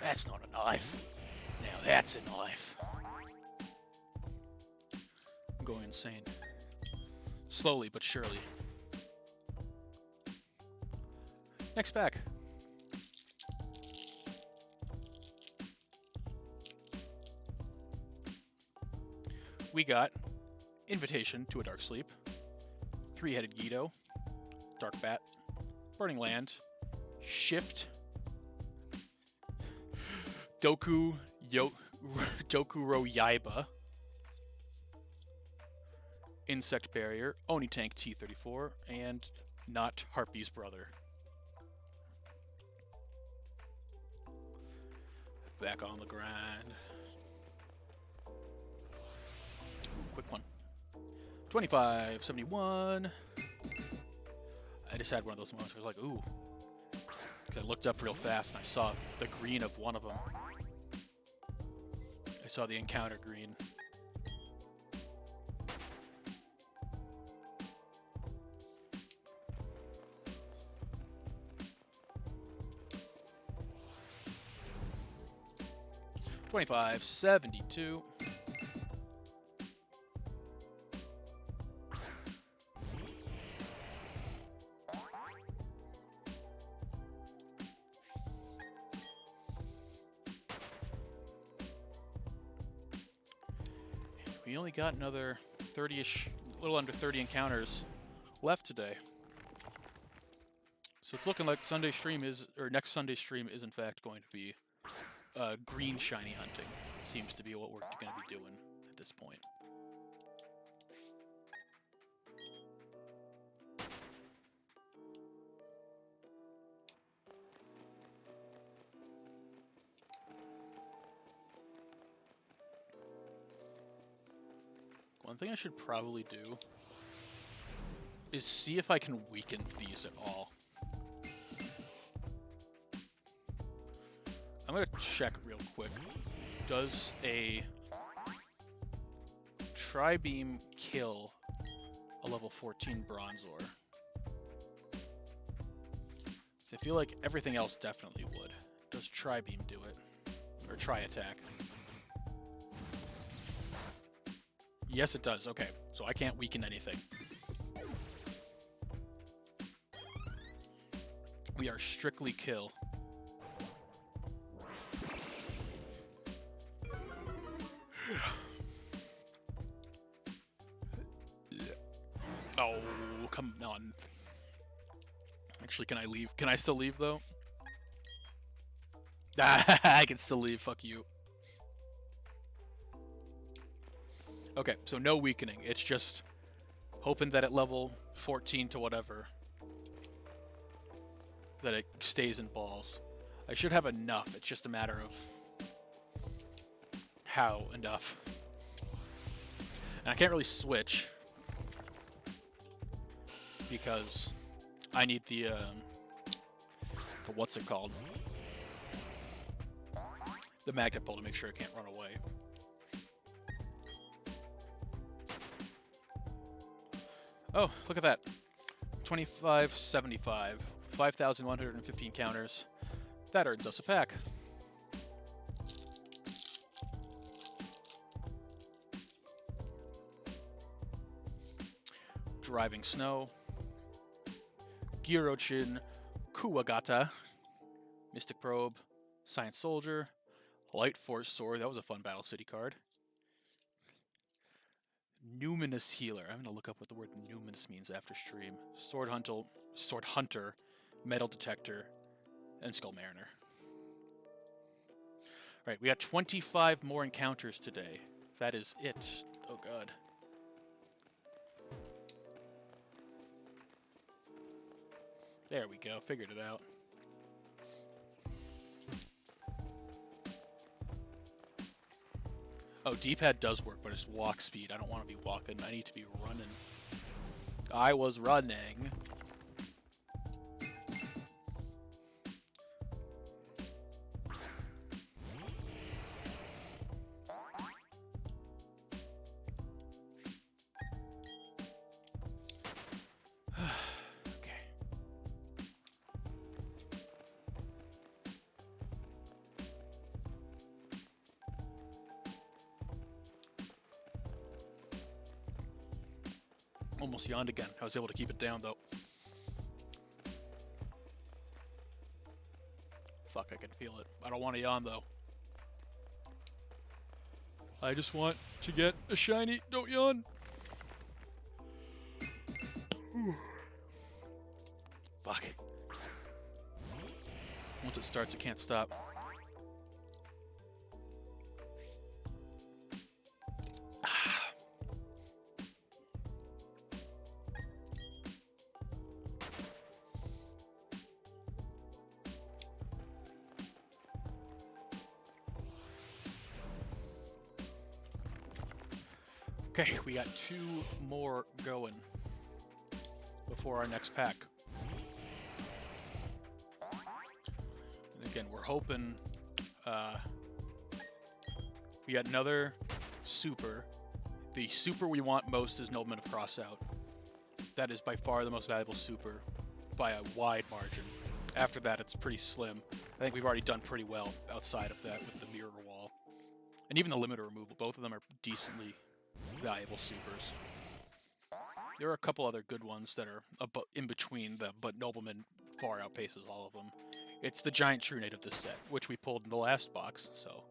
That's not a knife. Now that's a knife. I'm going insane. Slowly but surely. Next pack. We got Invitation to a Dark Sleep, 3-headed Guido, Dark Bat, Burning Land, Shift, Dokuro Yaiba, Insect Barrier, Oni Tank T-34, and not Harpy's brother. Back on the grind. Quick one. 25.71. I just had one of those moments where I was like, ooh. Because I looked up real fast and I saw the green of one of them. I saw the encounter green. $25.72. We only got another 30-ish, a little under 30 encounters left today. So it's looking like Sunday stream is, or next Sunday stream is in fact going to be green shiny hunting. Seems to be what we're going to be doing at this point. One thing I should probably do is see if I can weaken these at all. I'm gonna check real quick. Does a Tri-Beam kill a level 14 Bronzor? So I feel like everything else definitely would. Does Tri-Beam do it? Or Tri-Attack? Yes, it does. Okay, so I can't weaken anything. We are strictly kill. Oh, come on. Actually, can I leave? Can I still leave, though? I can still leave. Fuck you. Okay, so no weakening. It's just hoping that at level 14 to whatever, that it stays in balls. I should have enough. It's just a matter of how enough. And I can't really switch because I need the what's it called? The magnet pole to make sure it can't run away. Oh, look at that. 2575. 5,115 counters. That earns us a pack. Driving Snow. Girochin Kuwagata. Mystic Probe. Science Soldier. Light Force Sword. That was a fun Battle City card. Numinous Healer. I'm going to look up what the word numinous means after stream. Sword Hunter, Metal Detector, and Skull Mariner. Alright, we got 25 more encounters today. That is it. Oh god. There we go. Figured it out. Oh, D-pad does work, but it's walk speed. I don't want to be walking. I need to be running. I was running. Almost yawned again. I was able to keep it down, though. Fuck, I can feel it. I don't want to yawn, though. I just want to get a shiny. Don't yawn. Fuck. Once it starts, it can't stop. Okay, we got 2 more going before our next pack. And again, we're hoping we got another super. The super we want most is Nobleman of Crossout. That is by far the most valuable super by a wide margin. After that, it's pretty slim. I think we've already done pretty well outside of that with the mirror wall. And even the limiter removal, both of them are decently valuable supers. There are a couple other good ones that are in between them, but Nobleman far outpaces all of them. It's the giant True Nate of this set, which we pulled in the last box, so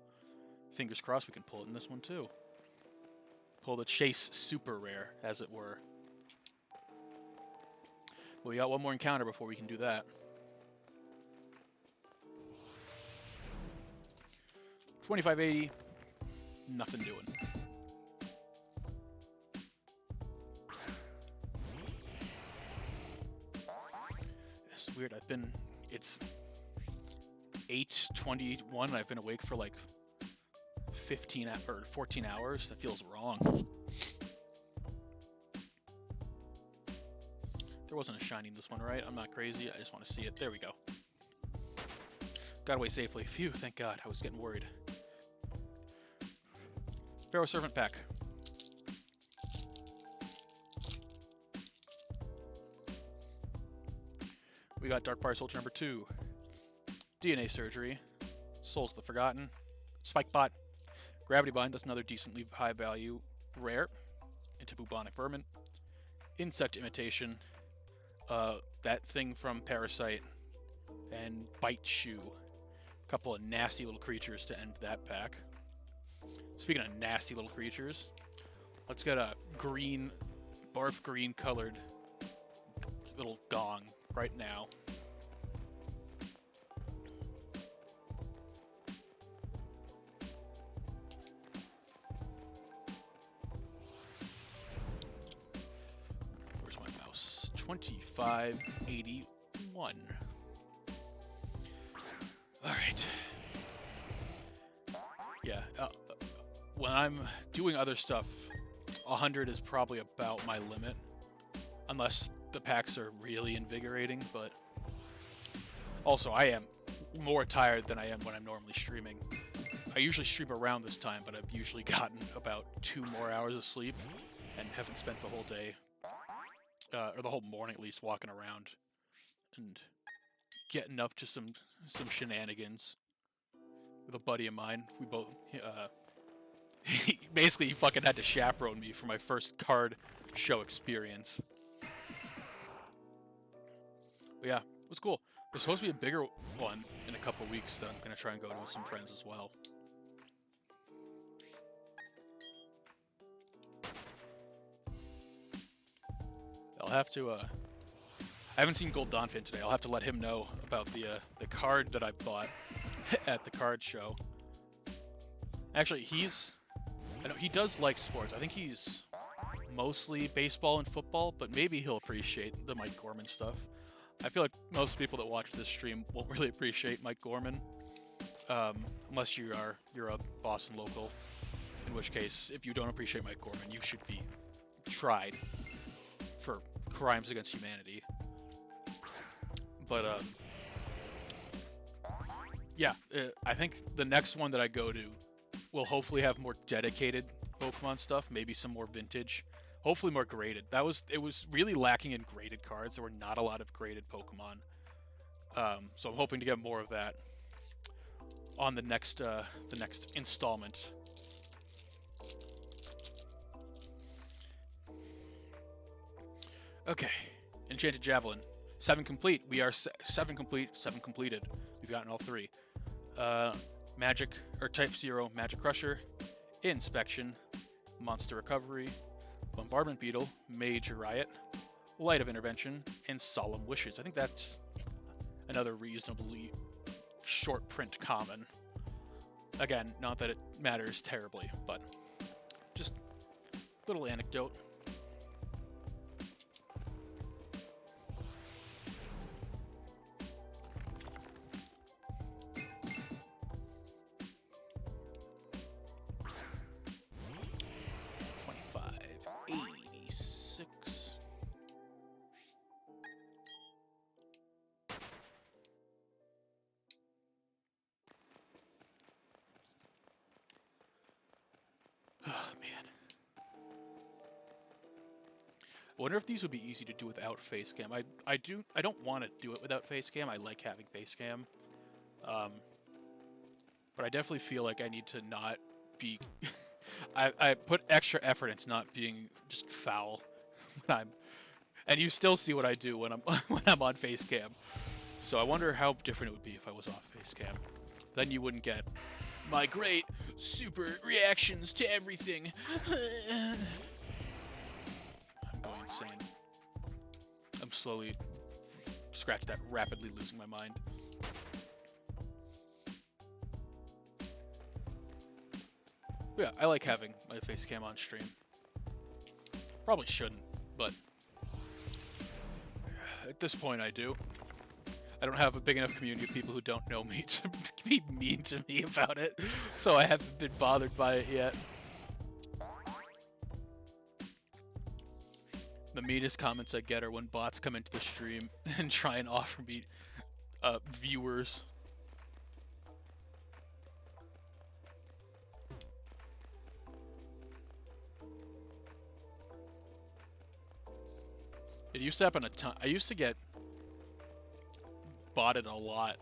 fingers crossed we can pull it in this one too. Pull the Chase Super Rare, as it were. But we got one more encounter before we can do that. 2580, nothing doing. It's weird. It's 8:21. I've been awake for like 15 or 14 hours. That feels wrong. There wasn't a shiny in this one, right? I'm not crazy. I just want to see it. There we go. Got away safely. Phew, thank God. I was getting worried. Pharaoh Servant pack. We got Dark Fire Soldier number 2. DNA Surgery. Souls of the Forgotten. Spike Bot. Gravity Bind. That's another decently high value rare. Into Bubonic Vermin. Insect Imitation. That thing from Parasite. And Bite Shoe. A couple of nasty little creatures to end that pack. Speaking of nasty little creatures, let's get a green, barf green colored little gong right now. Where's my mouse? 2581. All right. Yeah. When I'm doing other stuff, 100 is probably about my limit, unless the packs are really invigorating, but also I am more tired than I am when I'm normally streaming. I usually stream around this time, but I've usually gotten about 2 more hours of sleep and haven't spent the whole day, or the whole morning at least, walking around and getting up to some shenanigans with a buddy of mine. We both, basically, he fucking had to chaperone me for my first card show experience. But yeah, it was cool. There's supposed to be a bigger one in a couple weeks that I'm going to try and go to with some friends as well. I'll have to, I haven't seen Gold Donphin today. I'll have to let him know about the card that I bought at the card show. Actually, I know he does like sports. I think he's mostly baseball and football, but maybe he'll appreciate the Mike Gorman stuff. I feel like most people that watch this stream won't really appreciate Mike Gorman, unless you're a Boston local, in which case, if you don't appreciate Mike Gorman, you should be tried for crimes against humanity. But yeah, I think the next one that I go to will hopefully have more dedicated Pokemon stuff, maybe some more vintage, hopefully more graded. It was really lacking in graded cards. There were not a lot of graded Pokemon, so I'm hoping to get more of that on the next installment. Okay, Enchanted Javelin, 7 complete. We are 7 complete, 7 completed. We've gotten all 3. Magic, or Type 0 Magic Crusher, Inspection, Monster Recovery, Bombardment Beetle, Major Riot, Light of Intervention, and Solemn Wishes. I think that's another reasonably short print common. Again, not that it matters terribly, but just a little anecdote. I wonder if these would be easy to do without face cam. I don't want to do it without face cam. I like having face cam. But I definitely feel like I need to not be I put extra effort into not being just foul when and you still see what I do when I'm on face cam. So I wonder how different it would be if I was off face cam. Then you wouldn't get my great super reactions to everything. I'm going insane. I'm slowly, scratch that, rapidly losing my mind. Yeah, I like having my face cam on stream. Probably shouldn't, but at this point I do. I don't have a big enough community of people who don't know me to be mean to me about it, so I haven't been bothered by it yet. The meanest comments I get are when bots come into the stream and try and offer me viewers. It used to happen a ton. I used to get botted a lot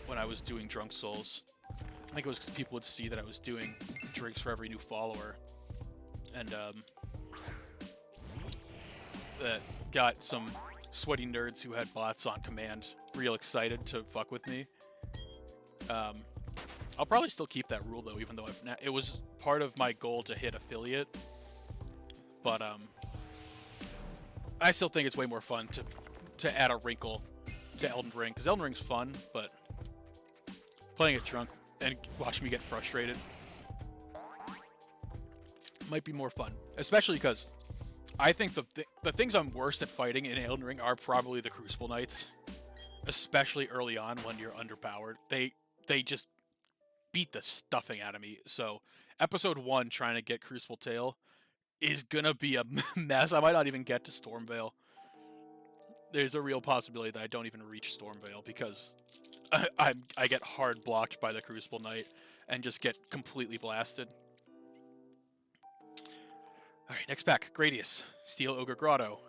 when I was doing Drunk Souls. I think it was because people would see that I was doing drinks for every new follower, and that got some sweaty nerds who had bots on command real excited to fuck with me. I'll probably still keep that rule though, even though it was part of my goal to hit affiliate, but I still think it's way more fun to add a wrinkle to Elden Ring, because Elden Ring's fun, but playing it drunk and watching me get frustrated might be more fun, especially because I think the things I'm worst at fighting in Elden Ring are probably the Crucible Knights, especially early on when you're underpowered. They just beat the stuffing out of me. So episode 1 trying to get Crucible Tail is gonna be a mess. I might not even get to Stormveil. There's a real possibility that I don't even reach Stormveil because I get hard blocked by the Crucible Knight and just get completely blasted. Alright, next pack. Gradius. Steel Ogre Grotto.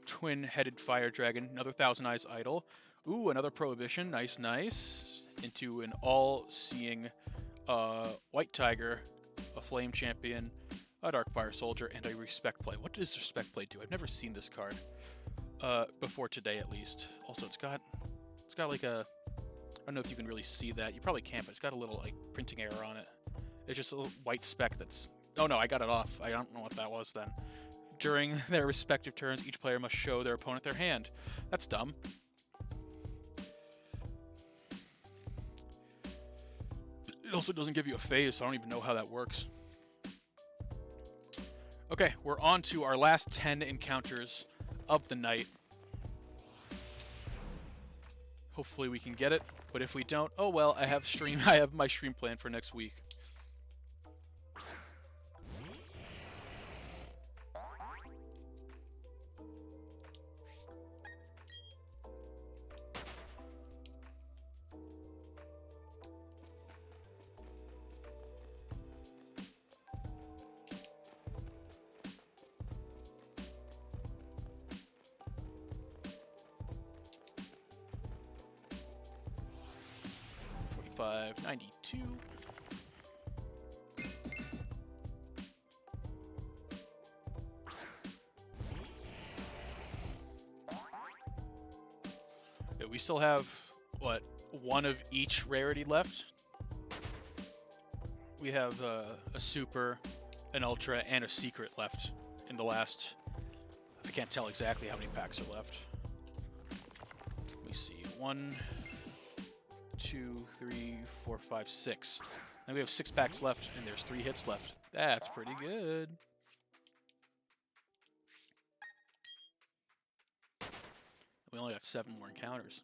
Twin-headed Fire Dragon. Another Thousand Eyes Idol. Ooh, another Prohibition. Nice, nice. Into an all-seeing White Tiger. A Flame Champion. A Darkfire Soldier. And a Respect Play. What does Respect Play do? I've never seen this card. Before today, at least. Also, it's got like a... I don't know if you can really see that. You probably can't, but it's got a little, like, printing error on it. It's just a little white speck that's... Oh no, I got it off. I don't know what that was then. During their respective turns, each player must show their opponent their hand. That's dumb. It also doesn't give you a phase, so I don't even know how that works. Okay, we're on to our last 10 encounters of the night. Hopefully we can get it, but if we don't, oh well, I have my stream plan for next week. $5.92. Yeah, we still have, what, one of each rarity left? We have a super, an ultra, and a secret left in the last... I can't tell exactly how many packs are left. Let me see. 1, 2, 3, 4, 5, 6. Now we have 6 packs left, and there's 3 hits left. That's pretty good. We only got 7 more encounters.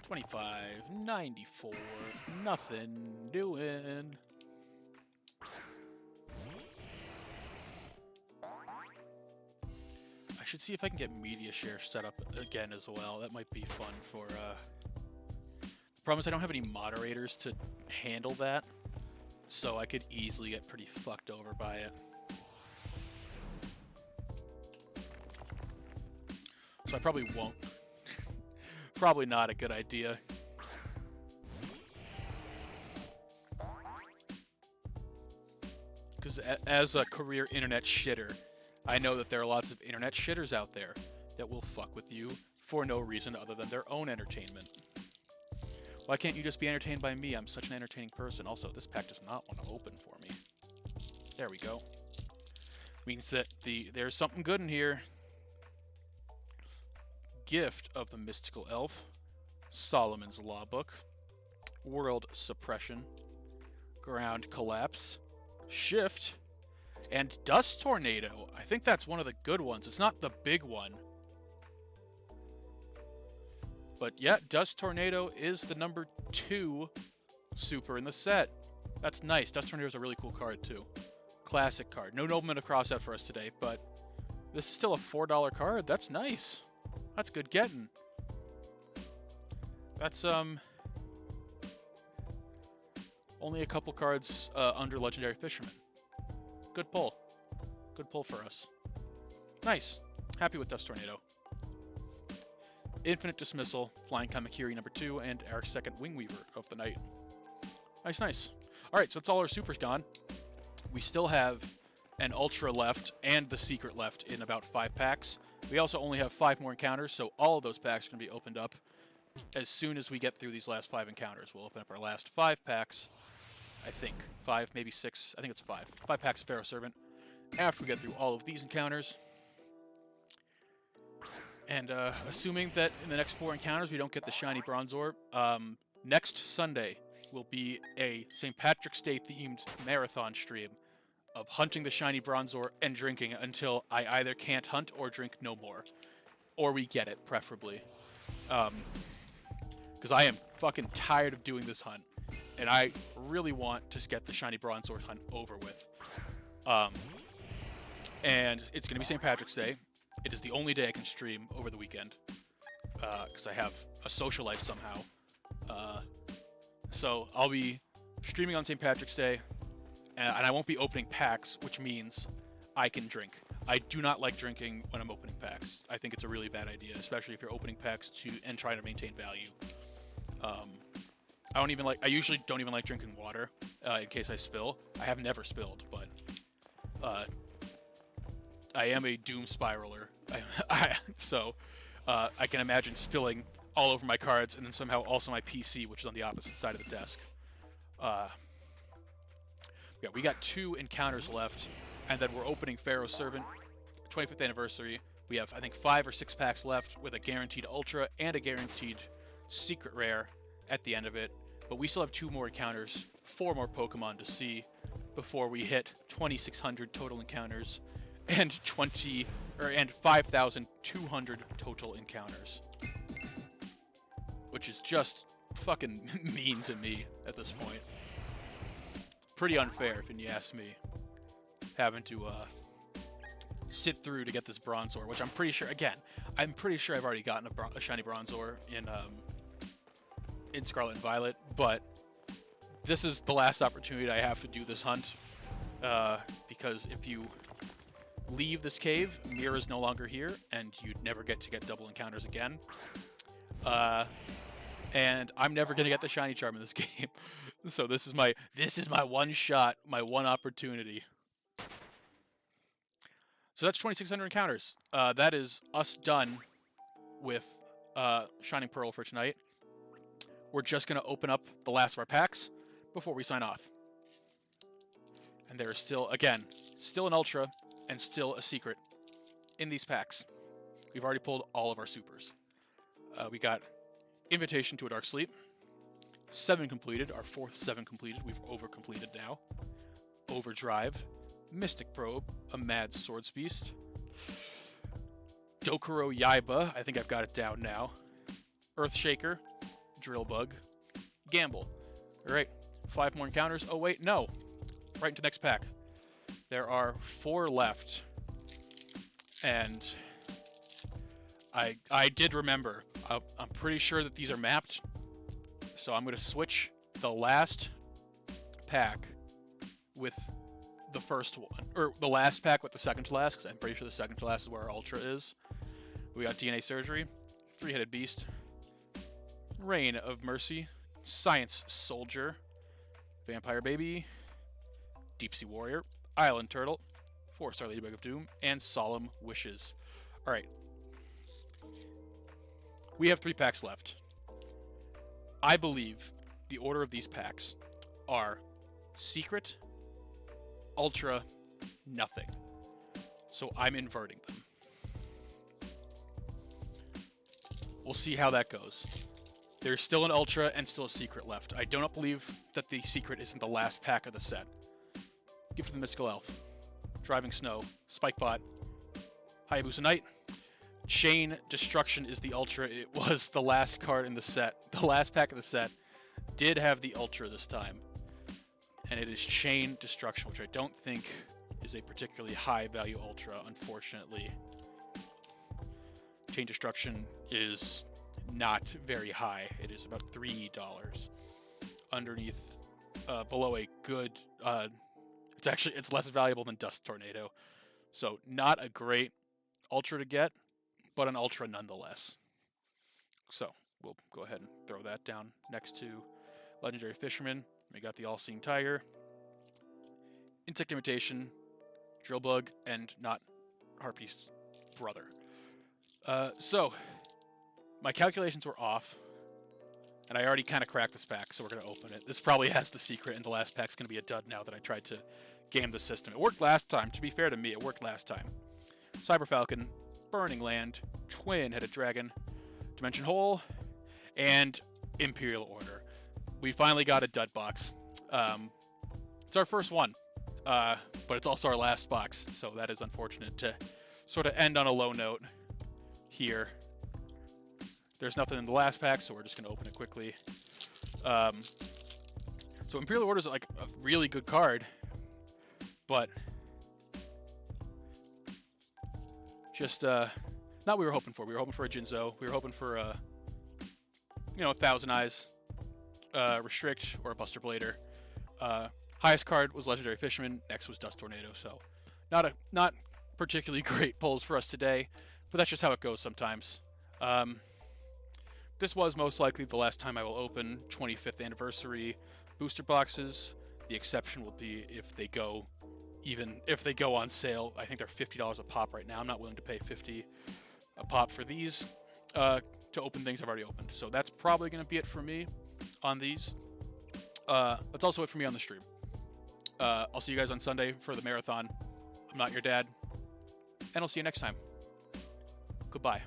$25.94. Nothing doing. I should see if I can get media share set up again as well. That might be fun for... The problem is I don't have any moderators to handle that, so I could easily get pretty fucked over by it. So I probably won't. Probably not a good idea. Because as a career internet shitter, I know that there are lots of internet shitters out there that will fuck with you for no reason other than their own entertainment. Why can't you just be entertained by me? I'm such an entertaining person. Also, this pack does not want to open for me. There we go. Means that there's something good in here. Gift of the Mystical Elf, Solomon's Law Book, World Suppression, Ground Collapse, Shift, and Dust Tornado. I think that's one of the good ones. It's not the big one. But yeah, Dust Tornado is the number 2 super in the set. That's nice. Dust Tornado is a really cool card too. Classic card. No Nobleman across that for us today, but this is still a $4 card. That's nice. That's good getting. That's only a couple cards under Legendary Fisherman. Good pull. Good pull for us. Nice. Happy with Dust Tornado. Infinite Dismissal, Flying Kamakiri number 2, and our second Wing Weaver of the night. Nice, nice. Alright, so that's all our supers gone. We still have an Ultra left and the Secret left in about 5 packs. We also only have 5 more encounters, so all of those packs are going to be opened up as soon as we get through these last 5 encounters. We'll open up our last 5 packs, I think. 5, maybe 6. I think it's 5. 5 packs of Pharaoh Servant after we get through all of these encounters. And assuming that in the next 4 encounters we don't get the shiny Bronzor, next Sunday will be a St. Patrick's Day themed marathon stream of hunting the shiny Bronzor and drinking until I either can't hunt or drink no more. Or we get it, preferably. Because I am fucking tired of doing this hunt. And I really want to get the shiny Bronzor hunt over with. And it's going to be St. Patrick's Day. It is the only day I can stream over the weekend, because I have a social life somehow. So I'll be streaming on St. Patrick's Day, and I won't be opening packs, which means I can drink. I do not like drinking when I'm opening packs. I think it's a really bad idea, especially if you're opening packs and trying to maintain value. I usually don't even like drinking water in case I spill. I have never spilled, but I am a doom spiraler, so I can imagine spilling all over my cards and then somehow also my PC, which is on the opposite side of the desk. Yeah, we got 2 encounters left, and then we're opening Pharaoh Servant, 25th anniversary. We have, I think, 5 or 6 packs left with a guaranteed Ultra and a guaranteed Secret Rare at the end of it. But we still have 2 more encounters, 4 more Pokemon to see before we hit 2,600 total encounters and 5,200 total encounters, which is just fucking mean to me at this point. Pretty unfair, if you ask me, having to sit through to get this Bronzor, which I'm pretty sure I've already gotten a shiny Bronzor in Scarlet and Violet, but this is the last opportunity I have to do this hunt, because if you leave this cave, Mira's no longer here, and you'd never get to get double encounters again. And I'm never gonna get the shiny charm in this game. So this is my one shot, my one opportunity. So that's 2,600 encounters. That is us done with Shining Pearl for tonight. We're just gonna open up the last of our packs before we sign off. And there is still an Ultra and still a Secret in these packs. We've already pulled all of our supers. We got Invitation to a Dark Sleep, 7 completed, our 4th 7 completed. We've over-completed now. Overdrive, Mystic Probe, a Mad Swords Beast, Dokuro Yaiba, I think I've got it down now, Earthshaker, Drill Bug, Gamble. Alright, 5 more encounters. Oh wait, no. Right into the next pack. There are 4 left. And I did remember. I'm pretty sure that these are mapped. So I'm going to switch the last pack with the first one. Or the last pack with the second to last, because I'm pretty sure the second to last is where our Ultra is. We got DNA Surgery, 3-Headed Beast, Reign of Mercy, Science Soldier, Vampire Baby, Deep Sea Warrior, Island Turtle, 4-star Ladybug of Doom, and Solemn Wishes. Alright. We have 3 packs left. I believe the order of these packs are Secret, Ultra, Nothing. So I'm inverting them. We'll see how that goes. There's still an Ultra and still a Secret left. I do not believe that the Secret isn't the last pack of the set. Gift of the Mystical Elf. Driving Snow. Spikebot. Hayabusa Knight. Chain Destruction is the Ultra. It was the last card in the set. The last pack of the set did have the Ultra this time. And it is Chain Destruction, which I don't think is a particularly high value Ultra, unfortunately. Chain Destruction is not very high. It is about $3 underneath, below a good, it's less valuable than Dust Tornado. So not a great Ultra to get, but an Ultra nonetheless. So we'll go ahead and throw that down next to Legendary Fisherman. We got the All-Seeing Tiger, Insect Imitation, Drill Bug, and not Harpy's brother. So my calculations were off, and I already kind of cracked this pack, so we're going to open it. This probably has the Secret, and the last pack's going to be a dud now that I tried to game the system. It worked last time. To be fair to me, it worked last time. Cyber Falcon, Burning Land, Twin-Headed Dragon, Dimension Hole, and Imperial Order. We finally got a dud box. It's our first one, but it's also our last box, so that is unfortunate to sort of end on a low note here. There's nothing in the last pack, so we're just going to open it quickly. So Imperial Order is like a really good card, but just not what we were hoping for. We were hoping for a Jinzo. We were hoping for a, Thousand Eyes, Restrict, or a Buster Blader. Highest card was Legendary Fisherman. Next was Dust Tornado. So not particularly great pulls for us today, but that's just how it goes sometimes. This was most likely the last time I will open 25th anniversary booster boxes. The exception will be if they go on sale. I think they're $50 a pop right now. I'm not willing to pay $50 a pop for these to open things I've already opened. So that's probably going to be it for me on these. That's also it for me on the stream. I'll see you guys on Sunday for the marathon. I'm not your dad, and I'll see you next time. Goodbye.